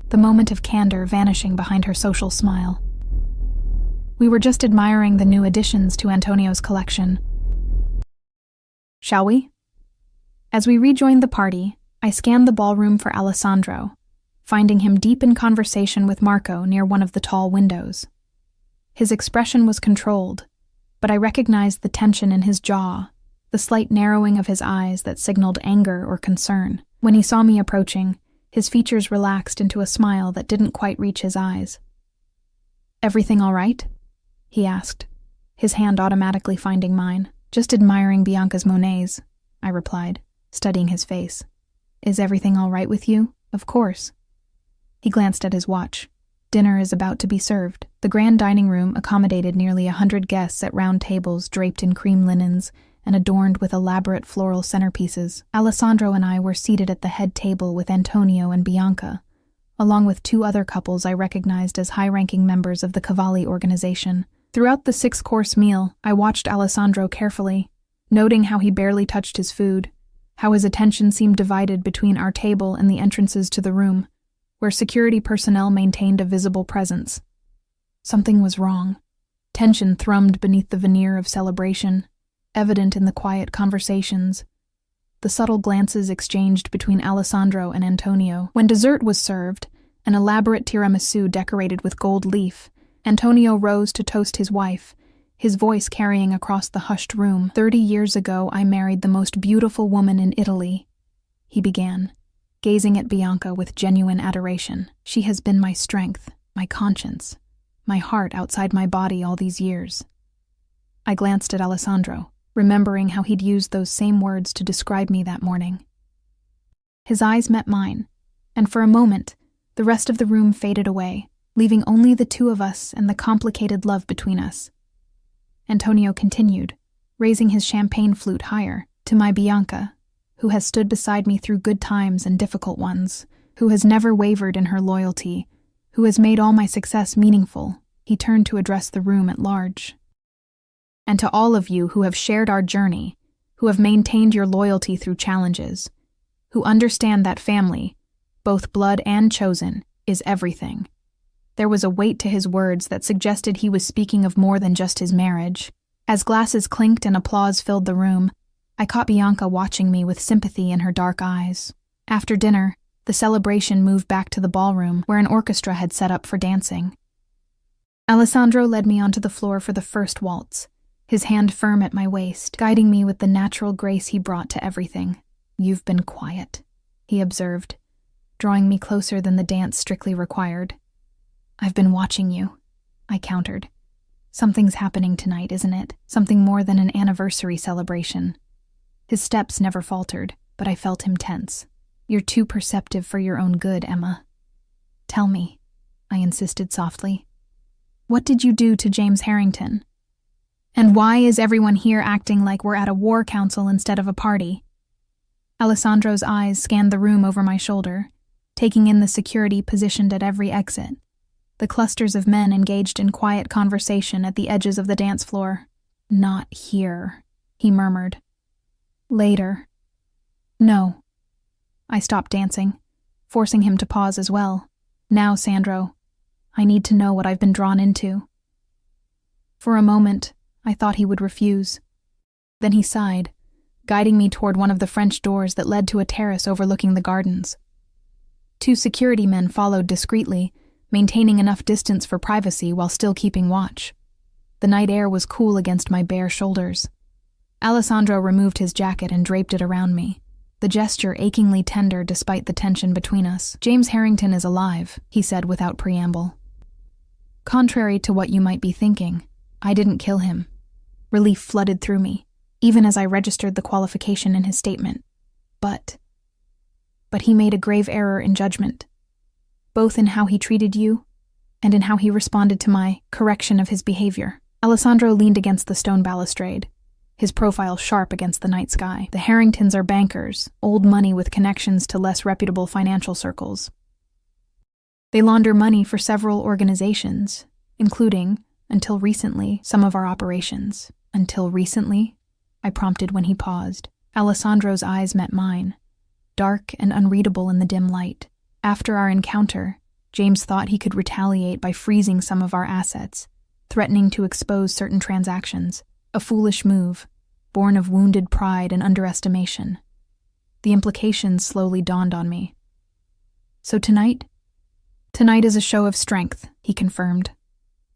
the moment of candor vanishing behind her social smile. "We were just admiring the new additions to Antonio's collection. Shall we?" As we rejoined the party, I scanned the ballroom for Alessandro, finding him deep in conversation with Marco near one of the tall windows. His expression was controlled, but I recognized the tension in his jaw, the slight narrowing of his eyes that signaled anger or concern. When he saw me approaching, his features relaxed into a smile that didn't quite reach his eyes. "Everything all right?" he asked, his hand automatically finding mine. "Just admiring Bianca's Monets," I replied, studying his face. "Is everything all right with you?" "Of course." He glanced at his watch. Dinner is about to be served. The grand dining room accommodated nearly 100 guests at round tables draped in cream linens and adorned with elaborate floral centerpieces. Alessandro and I were seated at the head table with Antonio and Bianca, along with 2 other couples I recognized as high-ranking members of the Cavalli organization. Throughout the 6-course meal, I watched Alessandro carefully, noting how he barely touched his food, how his attention seemed divided between our table and the entrances to the room, where security personnel maintained a visible presence. Something was wrong. Tension thrummed beneath the veneer of celebration, evident in the quiet conversations, the subtle glances exchanged between Alessandro and Antonio. When dessert was served, an elaborate tiramisu decorated with gold leaf, Antonio rose to toast his wife, his voice carrying across the hushed room. "30 years ago, I married the most beautiful woman in Italy," he began, gazing at Bianca with genuine adoration. "She has been my strength, my conscience, my heart outside my body all these years." I glanced at Alessandro, remembering how he'd used those same words to describe me that morning. His eyes met mine, and for a moment, the rest of the room faded away, leaving only the 2 of us and the complicated love between us. Antonio continued, raising his champagne flute higher. "To my Bianca, who has stood beside me through good times and difficult ones, who has never wavered in her loyalty, who has made all my success meaningful," he turned to address the room at large. "And to all of you who have shared our journey, who have maintained your loyalty through challenges, who understand that family, both blood and chosen, is everything." There was a weight to his words that suggested he was speaking of more than just his marriage. As glasses clinked and applause filled the room, I caught Bianca watching me with sympathy in her dark eyes. After dinner, the celebration moved back to the ballroom, where an orchestra had set up for dancing. Alessandro led me onto the floor for the first waltz, his hand firm at my waist, guiding me with the natural grace he brought to everything. "You've been quiet," he observed, drawing me closer than the dance strictly required. "I've been watching you," I countered. "Something's happening tonight, isn't it? Something more than an anniversary celebration." His steps never faltered, but I felt him tense. "You're too perceptive for your own good, Emma." "Tell me," I insisted softly. "What did you do to James Harrington? And why is everyone here acting like we're at a war council instead of a party?" Alessandro's eyes scanned the room over my shoulder, taking in the security positioned at every exit, the clusters of men engaged in quiet conversation at the edges of the dance floor. "Not here," he murmured. "Later." "No." I stopped dancing, forcing him to pause as well. "Now, Sandro, I need to know what I've been drawn into." For a moment, I thought he would refuse. Then he sighed, guiding me toward one of the French doors that led to a terrace overlooking the gardens. 2 security men followed discreetly, maintaining enough distance for privacy while still keeping watch. The night air was cool against my bare shoulders. Alessandro removed his jacket and draped it around me. the gesture achingly tender despite the tension between us. "James Harrington is alive," he said without preamble. "Contrary to what you might be thinking, I didn't kill him." Relief flooded through me, even as I registered the qualification in his statement. But he made a grave error in judgment, both in how he treated you and in how he responded to my correction of his behavior. Alessandro leaned against the stone balustrade, his profile sharp against the night sky. "The Harringtons are bankers, old money with connections to less reputable financial circles. They launder money for several organizations, including, until recently, some of our operations." "Until recently?" I prompted when he paused. Alessandro's eyes met mine, dark and unreadable in the dim light. "After our encounter, James thought he could retaliate by freezing some of our assets, threatening to expose certain transactions. A foolish move, born of wounded pride and underestimation. The implications slowly dawned on me. "So tonight? Tonight is a show of strength," he confirmed.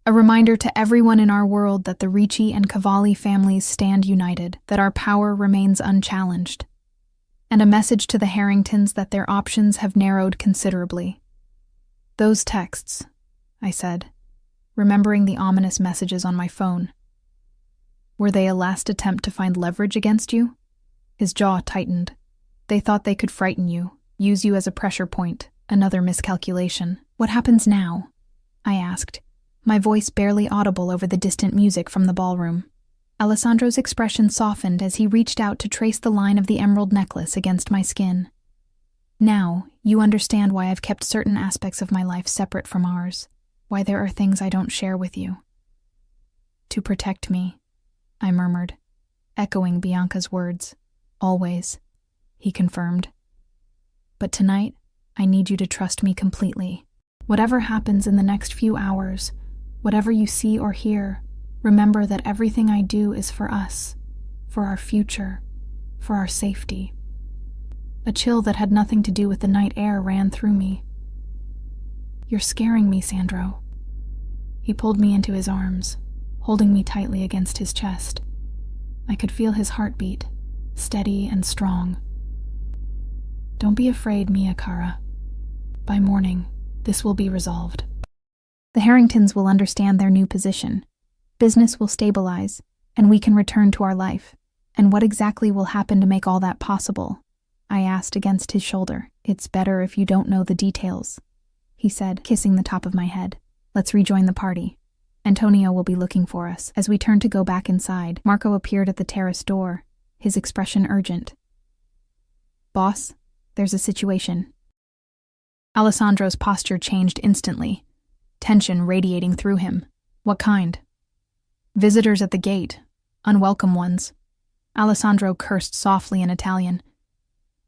"A reminder to everyone in our world that the Ricci and Cavalli families stand united, that our power remains unchallenged. And a message to the Harringtons that their options have narrowed considerably." "Those texts," I said, remembering the ominous messages on my phone. "Were they a last attempt to find leverage against you?" His jaw tightened. "They thought they could frighten you, use you as a pressure point, another miscalculation." "What happens now?" I asked, my voice barely audible over the distant music from the ballroom. Alessandro's expression softened as he reached out to trace the line of the emerald necklace against my skin. "Now, you understand why I've kept certain aspects of my life separate from ours, why there are things I don't share with you." "To protect me," I murmured, echoing Bianca's words. "Always," he confirmed. "But tonight, I need you to trust me completely. Whatever happens in the next few hours, whatever you see or hear, remember that everything I do is for us, for our future, for our safety." A chill that had nothing to do with the night air ran through me. "You're scaring me, Sandro." He pulled me into his arms, holding me tightly against his chest. I could feel his heartbeat, steady and strong. "Don't be afraid, Mia Cara. By morning, this will be resolved. The Harringtons will understand their new position. Business will stabilize, and we can return to our life. And what exactly will happen to make all that possible?" I asked against his shoulder. "It's better if you don't know the details," he said, kissing the top of my head. "Let's rejoin the party. Antonio will be looking for us." As we turned to go back inside, Marco appeared at the terrace door, his expression urgent. "Boss, there's a situation." Alessandro's posture changed instantly, tension radiating through him. "What kind?" "Visitors at the gate. Unwelcome ones." Alessandro cursed softly in Italian.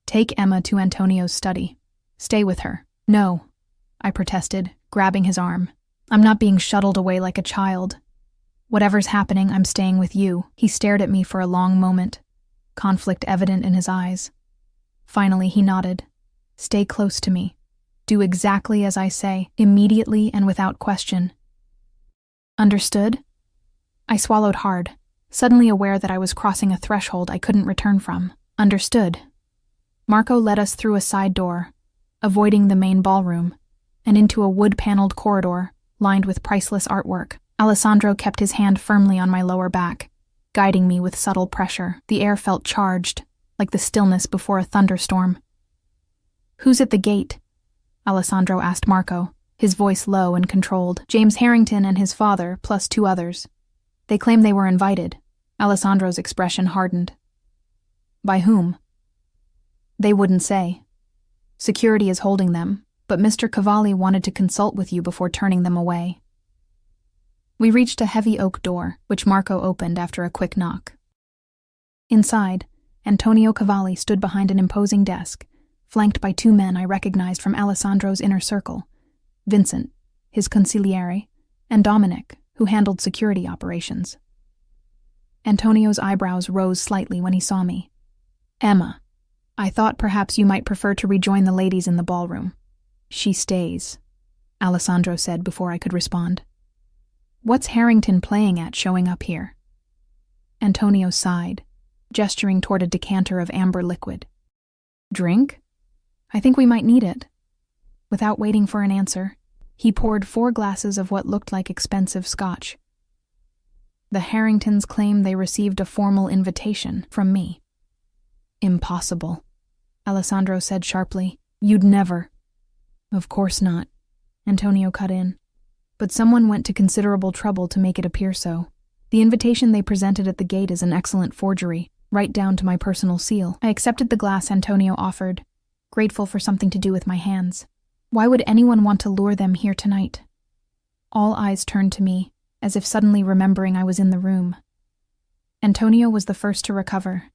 "Take Emma to Antonio's study. Stay with her." "No," I protested, grabbing his arm. "I'm not being shuttled away like a child. Whatever's happening, I'm staying with you." He stared at me for a long moment, conflict evident in his eyes. Finally, he nodded. "Stay close to me. Do exactly as I say, immediately and without question." "Understood?" I swallowed hard, suddenly aware that I was crossing a threshold I couldn't return from. "Understood." Marco led us through a side door, avoiding the main ballroom, and into a wood-paneled corridor lined with priceless artwork. Alessandro kept his hand firmly on my lower back, guiding me with subtle pressure. The air felt charged, like the stillness before a thunderstorm. "Who's at the gate?" Alessandro asked Marco, his voice low and controlled. "James Harrington and his father, plus 2 others. They claim they were invited." Alessandro's expression hardened. "By whom?" "They wouldn't say. Security is holding them, but Mr. Cavalli wanted to consult with you before turning them away." We reached a heavy oak door, which Marco opened after a quick knock. Inside, Antonio Cavalli stood behind an imposing desk, flanked by 2 men I recognized from Alessandro's inner circle: Vincent, his consigliere, and Dominic, who handled security operations. Antonio's eyebrows rose slightly when he saw me. "Emma, I thought perhaps you might prefer to rejoin the ladies in the ballroom." "She stays," Alessandro said before I could respond. "What's Harrington playing at showing up here?" Antonio sighed, gesturing toward a decanter of amber liquid. Drink? I think we might need it. Without waiting for an answer, he poured 4 glasses of what looked like expensive scotch. The Harringtons claim they received a formal invitation from me. Impossible, Alessandro said sharply. You'd never. Of course not, Antonio cut in. But someone went to considerable trouble to make it appear so. The invitation they presented at the gate is an excellent forgery, right down to my personal seal. I accepted the glass Antonio offered, grateful for something to do with my hands. Why would anyone want to lure them here tonight? All eyes turned to me, as if suddenly remembering I was in the room. Antonio was the first to recover.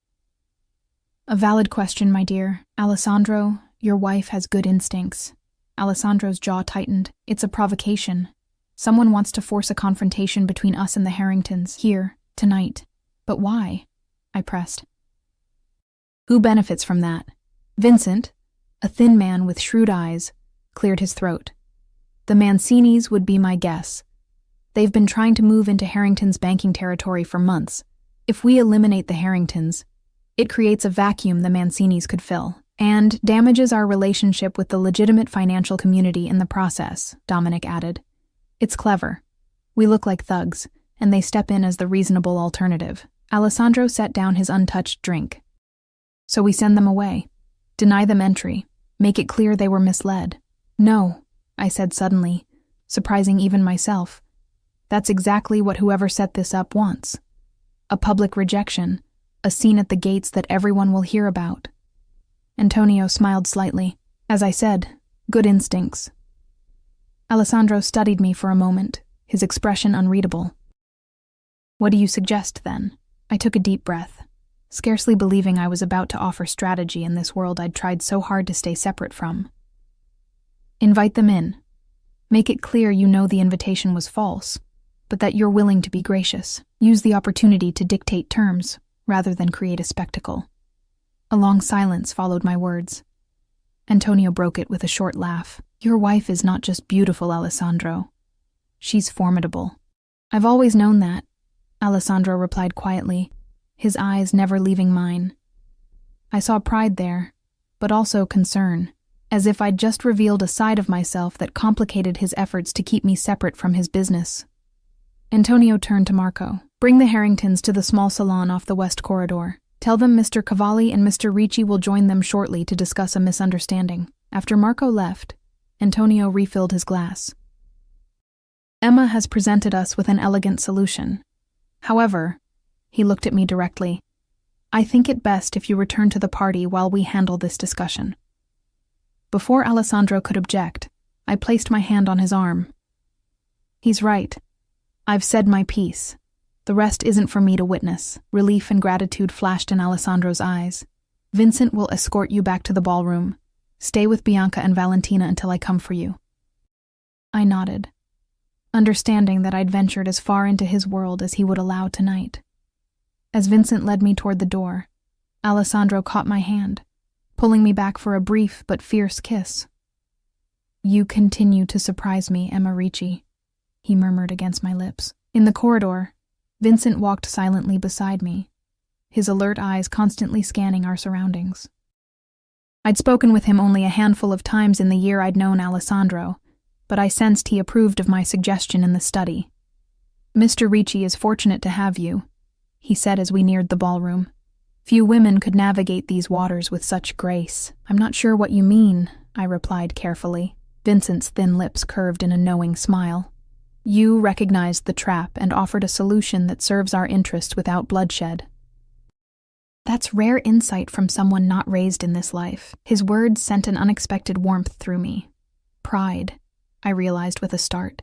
A valid question, my dear. Alessandro, your wife has good instincts. Alessandro's jaw tightened. It's a provocation. Someone wants to force a confrontation between us and the Harringtons, here, tonight. But why? I pressed. Who benefits from that? Vincent, a thin man with shrewd eyes, cleared his throat. The Mancinis would be my guess. They've been trying to move into Harrington's banking territory for months. If we eliminate the Harringtons, it creates a vacuum the Mancinis could fill, and damages our relationship with the legitimate financial community in the process, Dominic added. It's clever. We look like thugs, and they step in as the reasonable alternative. Alessandro set down his untouched drink. So we send them away, deny them entry, make it clear they were misled. No, I said suddenly, surprising even myself. That's exactly what whoever set this up wants. A public rejection, a scene at the gates that everyone will hear about. Antonio smiled slightly. As I said, good instincts. Alessandro studied me for a moment, his expression unreadable. What do you suggest, then? I took a deep breath, scarcely believing I was about to offer strategy in this world I'd tried so hard to stay separate from. Invite them in. Make it clear you know the invitation was false, but that you're willing to be gracious. Use the opportunity to dictate terms, rather than create a spectacle. A long silence followed my words. Antonio broke it with a short laugh. Your wife is not just beautiful, Alessandro. She's formidable. I've always known that, Alessandro replied quietly, his eyes never leaving mine. I saw pride there, but also concern, as if I'd just revealed a side of myself that complicated his efforts to keep me separate from his business. Antonio turned to Marco. Bring the Harringtons to the small salon off the west corridor. Tell them Mr. Cavalli and Mr. Ricci will join them shortly to discuss a misunderstanding. After Marco left, Antonio refilled his glass. Emma has presented us with an elegant solution. However, he looked at me directly, I think it best if you return to the party while we handle this discussion. Before Alessandro could object, I placed my hand on his arm. He's right. I've said my piece. The rest isn't for me to witness. Relief and gratitude flashed in Alessandro's eyes. Vincent will escort you back to the ballroom. Stay with Bianca and Valentina until I come for you. I nodded, understanding that I'd ventured as far into his world as he would allow tonight. As Vincent led me toward the door, Alessandro caught my hand, pulling me back for a brief but fierce kiss. You continue to surprise me, Emma Ricci, he murmured against my lips. In the corridor, Vincent walked silently beside me, his alert eyes constantly scanning our surroundings. I'd spoken with him only a handful of times in the year I'd known Alessandro, but I sensed he approved of my suggestion in the study. Mr. Ricci is fortunate to have you, he said as we neared the ballroom. Few women could navigate these waters with such grace. I'm not sure what you mean, I replied carefully. Vincent's thin lips curved in a knowing smile. You recognized the trap and offered a solution that serves our interests without bloodshed. That's rare insight from someone not raised in this life. His words sent an unexpected warmth through me. Pride, I realized with a start.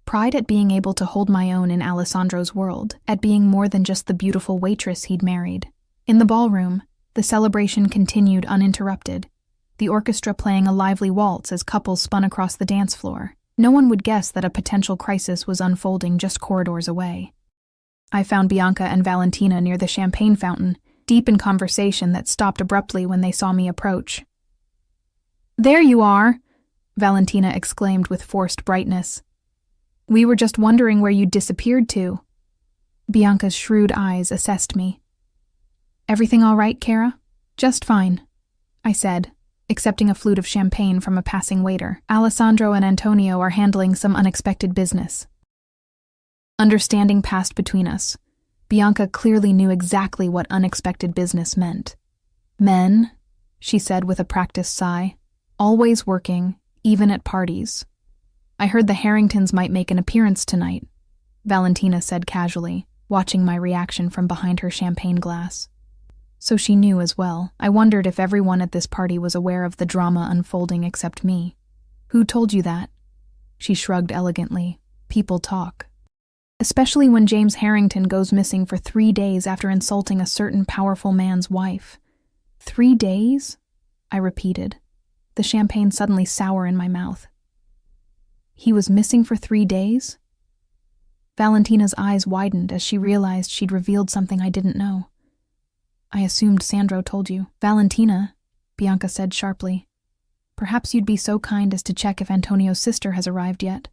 Pride at being able to hold my own in Alessandro's world, at being more than just the beautiful waitress he'd married. In the ballroom, the celebration continued uninterrupted, the orchestra playing a lively waltz as couples spun across the dance floor. No one would guess that a potential crisis was unfolding just corridors away. I found Bianca and Valentina near the champagne fountain, deep in conversation that stopped abruptly when they saw me approach. There you are, Valentina exclaimed with forced brightness. We were just wondering where you'd disappeared to. Bianca's shrewd eyes assessed me. Everything all right, Kara? Just fine. I said, accepting a flute of champagne from a passing waiter. Alessandro and Antonio are handling some unexpected business. Understanding passed between us. Bianca clearly knew exactly what unexpected business meant. Men, she said with a practiced sigh, always working, even at parties. I heard the Harringtons might make an appearance tonight, Valentina said casually, watching my reaction from behind her champagne glass. So she knew as well. I wondered if everyone at this party was aware of the drama unfolding except me. Who told you that? She shrugged elegantly. People talk. Especially when James Harrington goes missing for 3 days after insulting a certain powerful man's wife. 3 days? I repeated, the champagne suddenly sour in my mouth. He was missing for 3 days? Valentina's eyes widened as she realized she'd revealed something I didn't know. I assumed Sandro told you. Valentina, Bianca said sharply. Perhaps you'd be so kind as to check if Antonio's sister has arrived yet.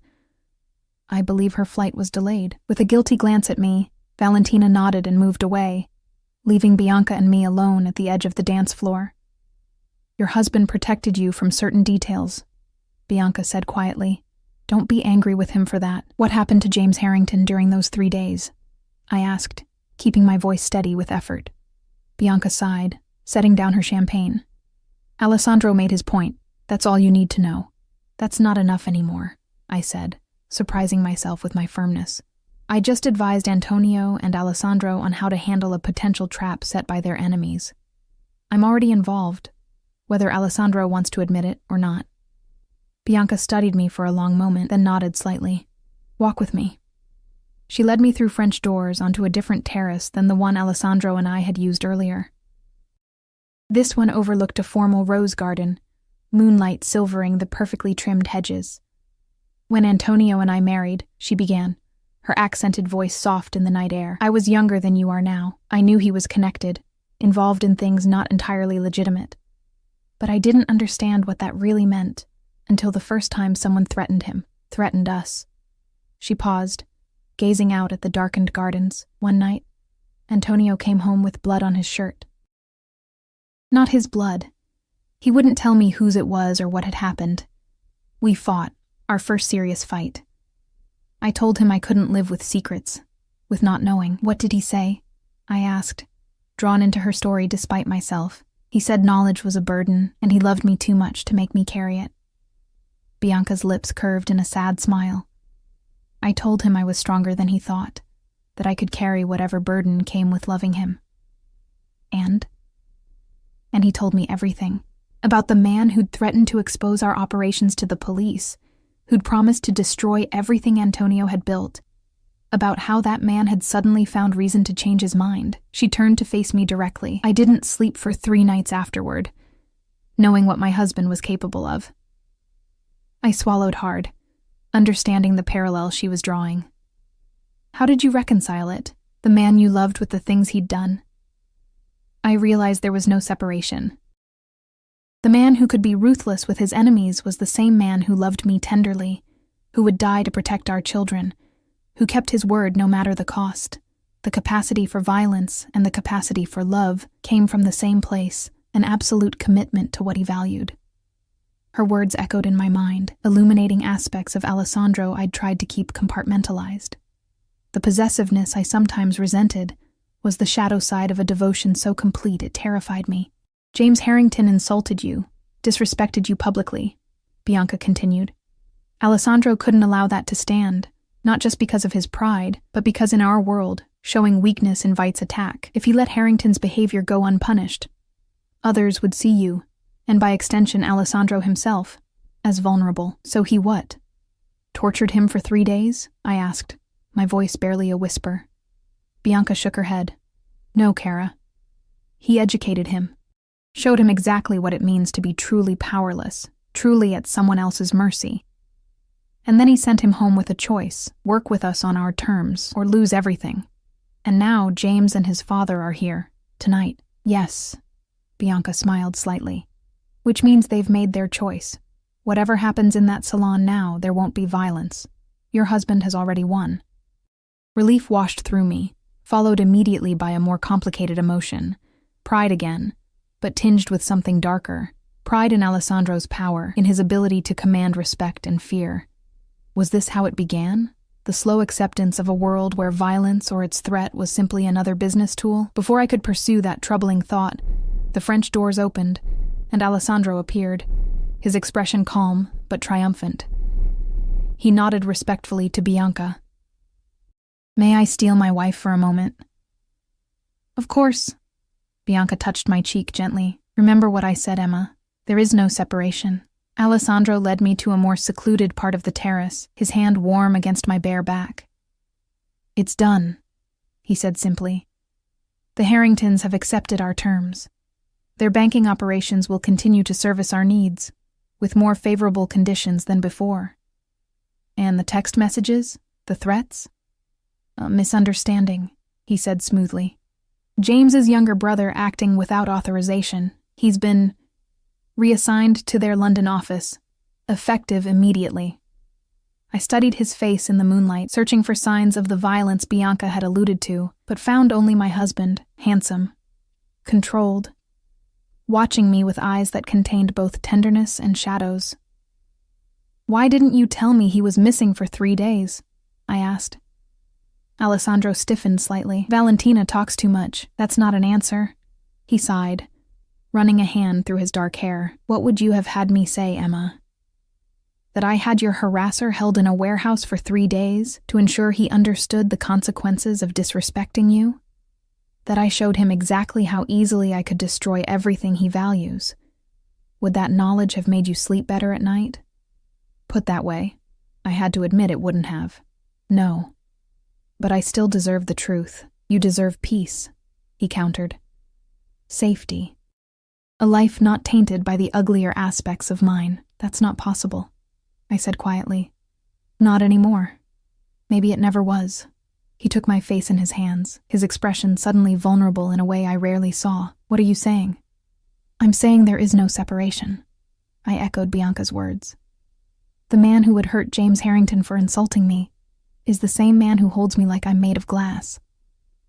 I believe her flight was delayed. With a guilty glance at me, Valentina nodded and moved away, leaving Bianca and me alone at the edge of the dance floor. Your husband protected you from certain details, Bianca said quietly. Don't be angry with him for that. What happened to James Harrington during those 3 days? I asked, keeping my voice steady with effort. Bianca sighed, setting down her champagne. Alessandro made his point. That's all you need to know. That's not enough anymore, I said, surprising myself with my firmness. I just advised Antonio and Alessandro on how to handle a potential trap set by their enemies. I'm already involved, whether Alessandro wants to admit it or not. Bianca studied me for a long moment, then nodded slightly. Walk with me. She led me through French doors onto a different terrace than the one Alessandro and I had used earlier. This one overlooked a formal rose garden, moonlight silvering the perfectly trimmed hedges. When Antonio and I married, she began, her accented voice soft in the night air. I was younger than you are now. I knew he was connected, involved in things not entirely legitimate. But I didn't understand what that really meant until the first time someone threatened him, threatened us. She paused, gazing out at the darkened gardens. One night, Antonio came home with blood on his shirt. Not his blood. He wouldn't tell me whose it was or what had happened. We fought, our first serious fight. I told him I couldn't live with secrets, with not knowing. What did he say? I asked, drawn into her story despite myself. He said knowledge was a burden, and he loved me too much to make me carry it. Bianca's lips curved in a sad smile. I told him I was stronger than he thought, that I could carry whatever burden came with loving him. And he told me everything. About the man who'd threatened to expose our operations to the police, who'd promised to destroy everything Antonio had built. About how that man had suddenly found reason to change his mind. She turned to face me directly. I didn't sleep for 3 nights afterward, knowing what my husband was capable of. I swallowed hard, understanding the parallel she was drawing. How did you reconcile it, the man you loved with the things he'd done? I realized there was no separation. The man who could be ruthless with his enemies was the same man who loved me tenderly, who would die to protect our children, who kept his word no matter the cost. The capacity for violence and the capacity for love came from the same place, an absolute commitment to what he valued. Her words echoed in my mind, illuminating aspects of Alessandro I'd tried to keep compartmentalized. The possessiveness I sometimes resented was the shadow side of a devotion so complete it terrified me. James Harrington insulted you, disrespected you publicly, Bianca continued. Alessandro couldn't allow that to stand, not just because of his pride, but because in our world, showing weakness invites attack. If he let Harrington's behavior go unpunished, others would see you, and by extension Alessandro himself, as vulnerable. So he what? Tortured him for 3 days? I asked, my voice barely a whisper. Bianca shook her head. No, Kara. He educated him, showed him exactly what it means to be truly powerless, truly at someone else's mercy. And then he sent him home with a choice, work with us on our terms, or lose everything. And now James and his father are here, tonight. Yes, Bianca smiled slightly. Which means they've made their choice. Whatever happens in that salon now, there won't be violence. Your husband has already won. Relief washed through me, followed immediately by a more complicated emotion. Pride again, but tinged with something darker, pride in Alessandro's power, in his ability to command respect and fear. Was this how it began? The slow acceptance of a world where violence or its threat was simply another business tool? Before I could pursue that troubling thought, the French doors opened, and Alessandro appeared, his expression calm but triumphant. He nodded respectfully to Bianca. "May I steal my wife for a moment?" "Of course." Bianca touched my cheek gently. "Remember what I said, Emma. There is no separation." Alessandro led me to a more secluded part of the terrace, his hand warm against my bare back. "It's done," he said simply. "The Harringtons have accepted our terms. Their banking operations will continue to service our needs, with more favorable conditions than before." "And the text messages? The threats?" "A misunderstanding," he said smoothly. "James's younger brother acting without authorization. He's been reassigned to their London office, effective immediately." I studied his face in the moonlight, searching for signs of the violence Bianca had alluded to, but found only my husband, handsome, controlled, watching me with eyes that contained both tenderness and shadows. "Why didn't you tell me he was missing for 3 days?" I asked. Alessandro stiffened slightly. "Valentina talks too much. That's not an answer." He sighed, running a hand through his dark hair. "What would you have had me say, Emma? That I had your harasser held in a warehouse for 3 days to ensure he understood the consequences of disrespecting you? That I showed him exactly how easily I could destroy everything he values? Would that knowledge have made you sleep better at night?" Put that way, I had to admit it wouldn't have. "No. But I still deserve the truth. You deserve peace," he countered. "Safety. A life not tainted by the uglier aspects of mine. That's not possible," I said quietly. "Not anymore. Maybe it never was." He took my face in his hands, his expression suddenly vulnerable in a way I rarely saw. "What are you saying?" "I'm saying there is no separation," I echoed Bianca's words. "The man who would hurt James Harrington for insulting me is the same man who holds me like I'm made of glass.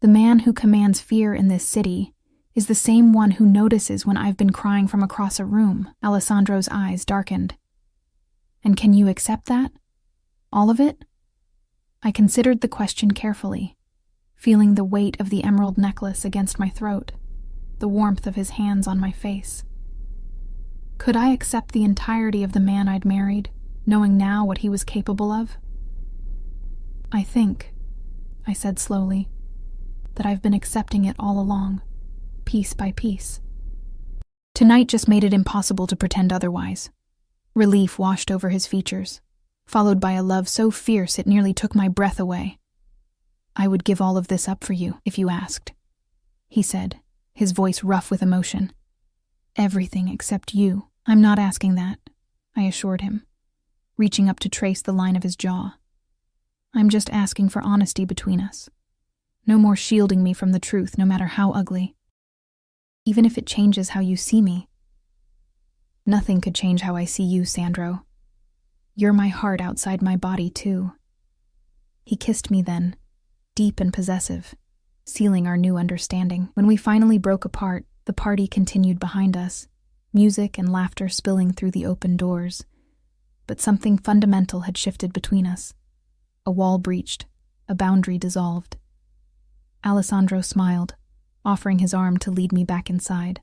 The man who commands fear in this city is the same one who notices when I've been crying from across a room." Alessandro's eyes darkened. "And can you accept that? All of it?" I considered the question carefully, feeling the weight of the emerald necklace against my throat, the warmth of his hands on my face. Could I accept the entirety of the man I'd married, knowing now what he was capable of? "I think," I said slowly, "that I've been accepting it all along, piece by piece." Tonight just made it impossible to pretend otherwise. Relief washed over his features, followed by a love so fierce it nearly took my breath away. "I would give all of this up for you, if you asked," he said, his voice rough with emotion. "Everything except you." "I'm not asking that," I assured him, reaching up to trace the line of his jaw. "I'm just asking for honesty between us. No more shielding me from the truth, no matter how ugly. Even if it changes how you see me." "Nothing could change how I see you, Sandro. You're my heart outside my body, too." He kissed me then, deep and possessive, sealing our new understanding. When we finally broke apart, the party continued behind us, music and laughter spilling through the open doors. But something fundamental had shifted between us. A wall breached, a boundary dissolved. Alessandro smiled, offering his arm to lead me back inside.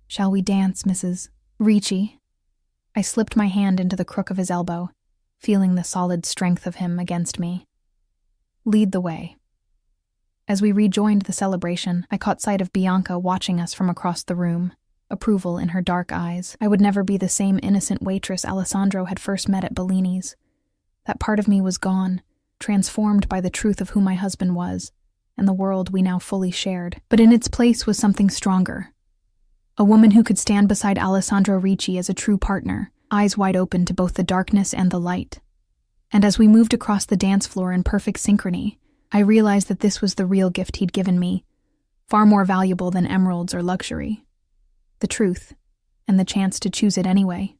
"Shall we dance, Mrs. Ricci?" I slipped my hand into the crook of his elbow, feeling the solid strength of him against me. "Lead the way." As we rejoined the celebration, I caught sight of Bianca watching us from across the room, approval in her dark eyes. I would never be the same innocent waitress Alessandro had first met at Bellini's. That part of me was gone, transformed by the truth of who my husband was, and the world we now fully shared. But in its place was something stronger. A woman who could stand beside Alessandro Ricci as a true partner, eyes wide open to both the darkness and the light. And as we moved across the dance floor in perfect synchrony, I realized that this was the real gift he'd given me, far more valuable than emeralds or luxury. The truth, and the chance to choose it anyway.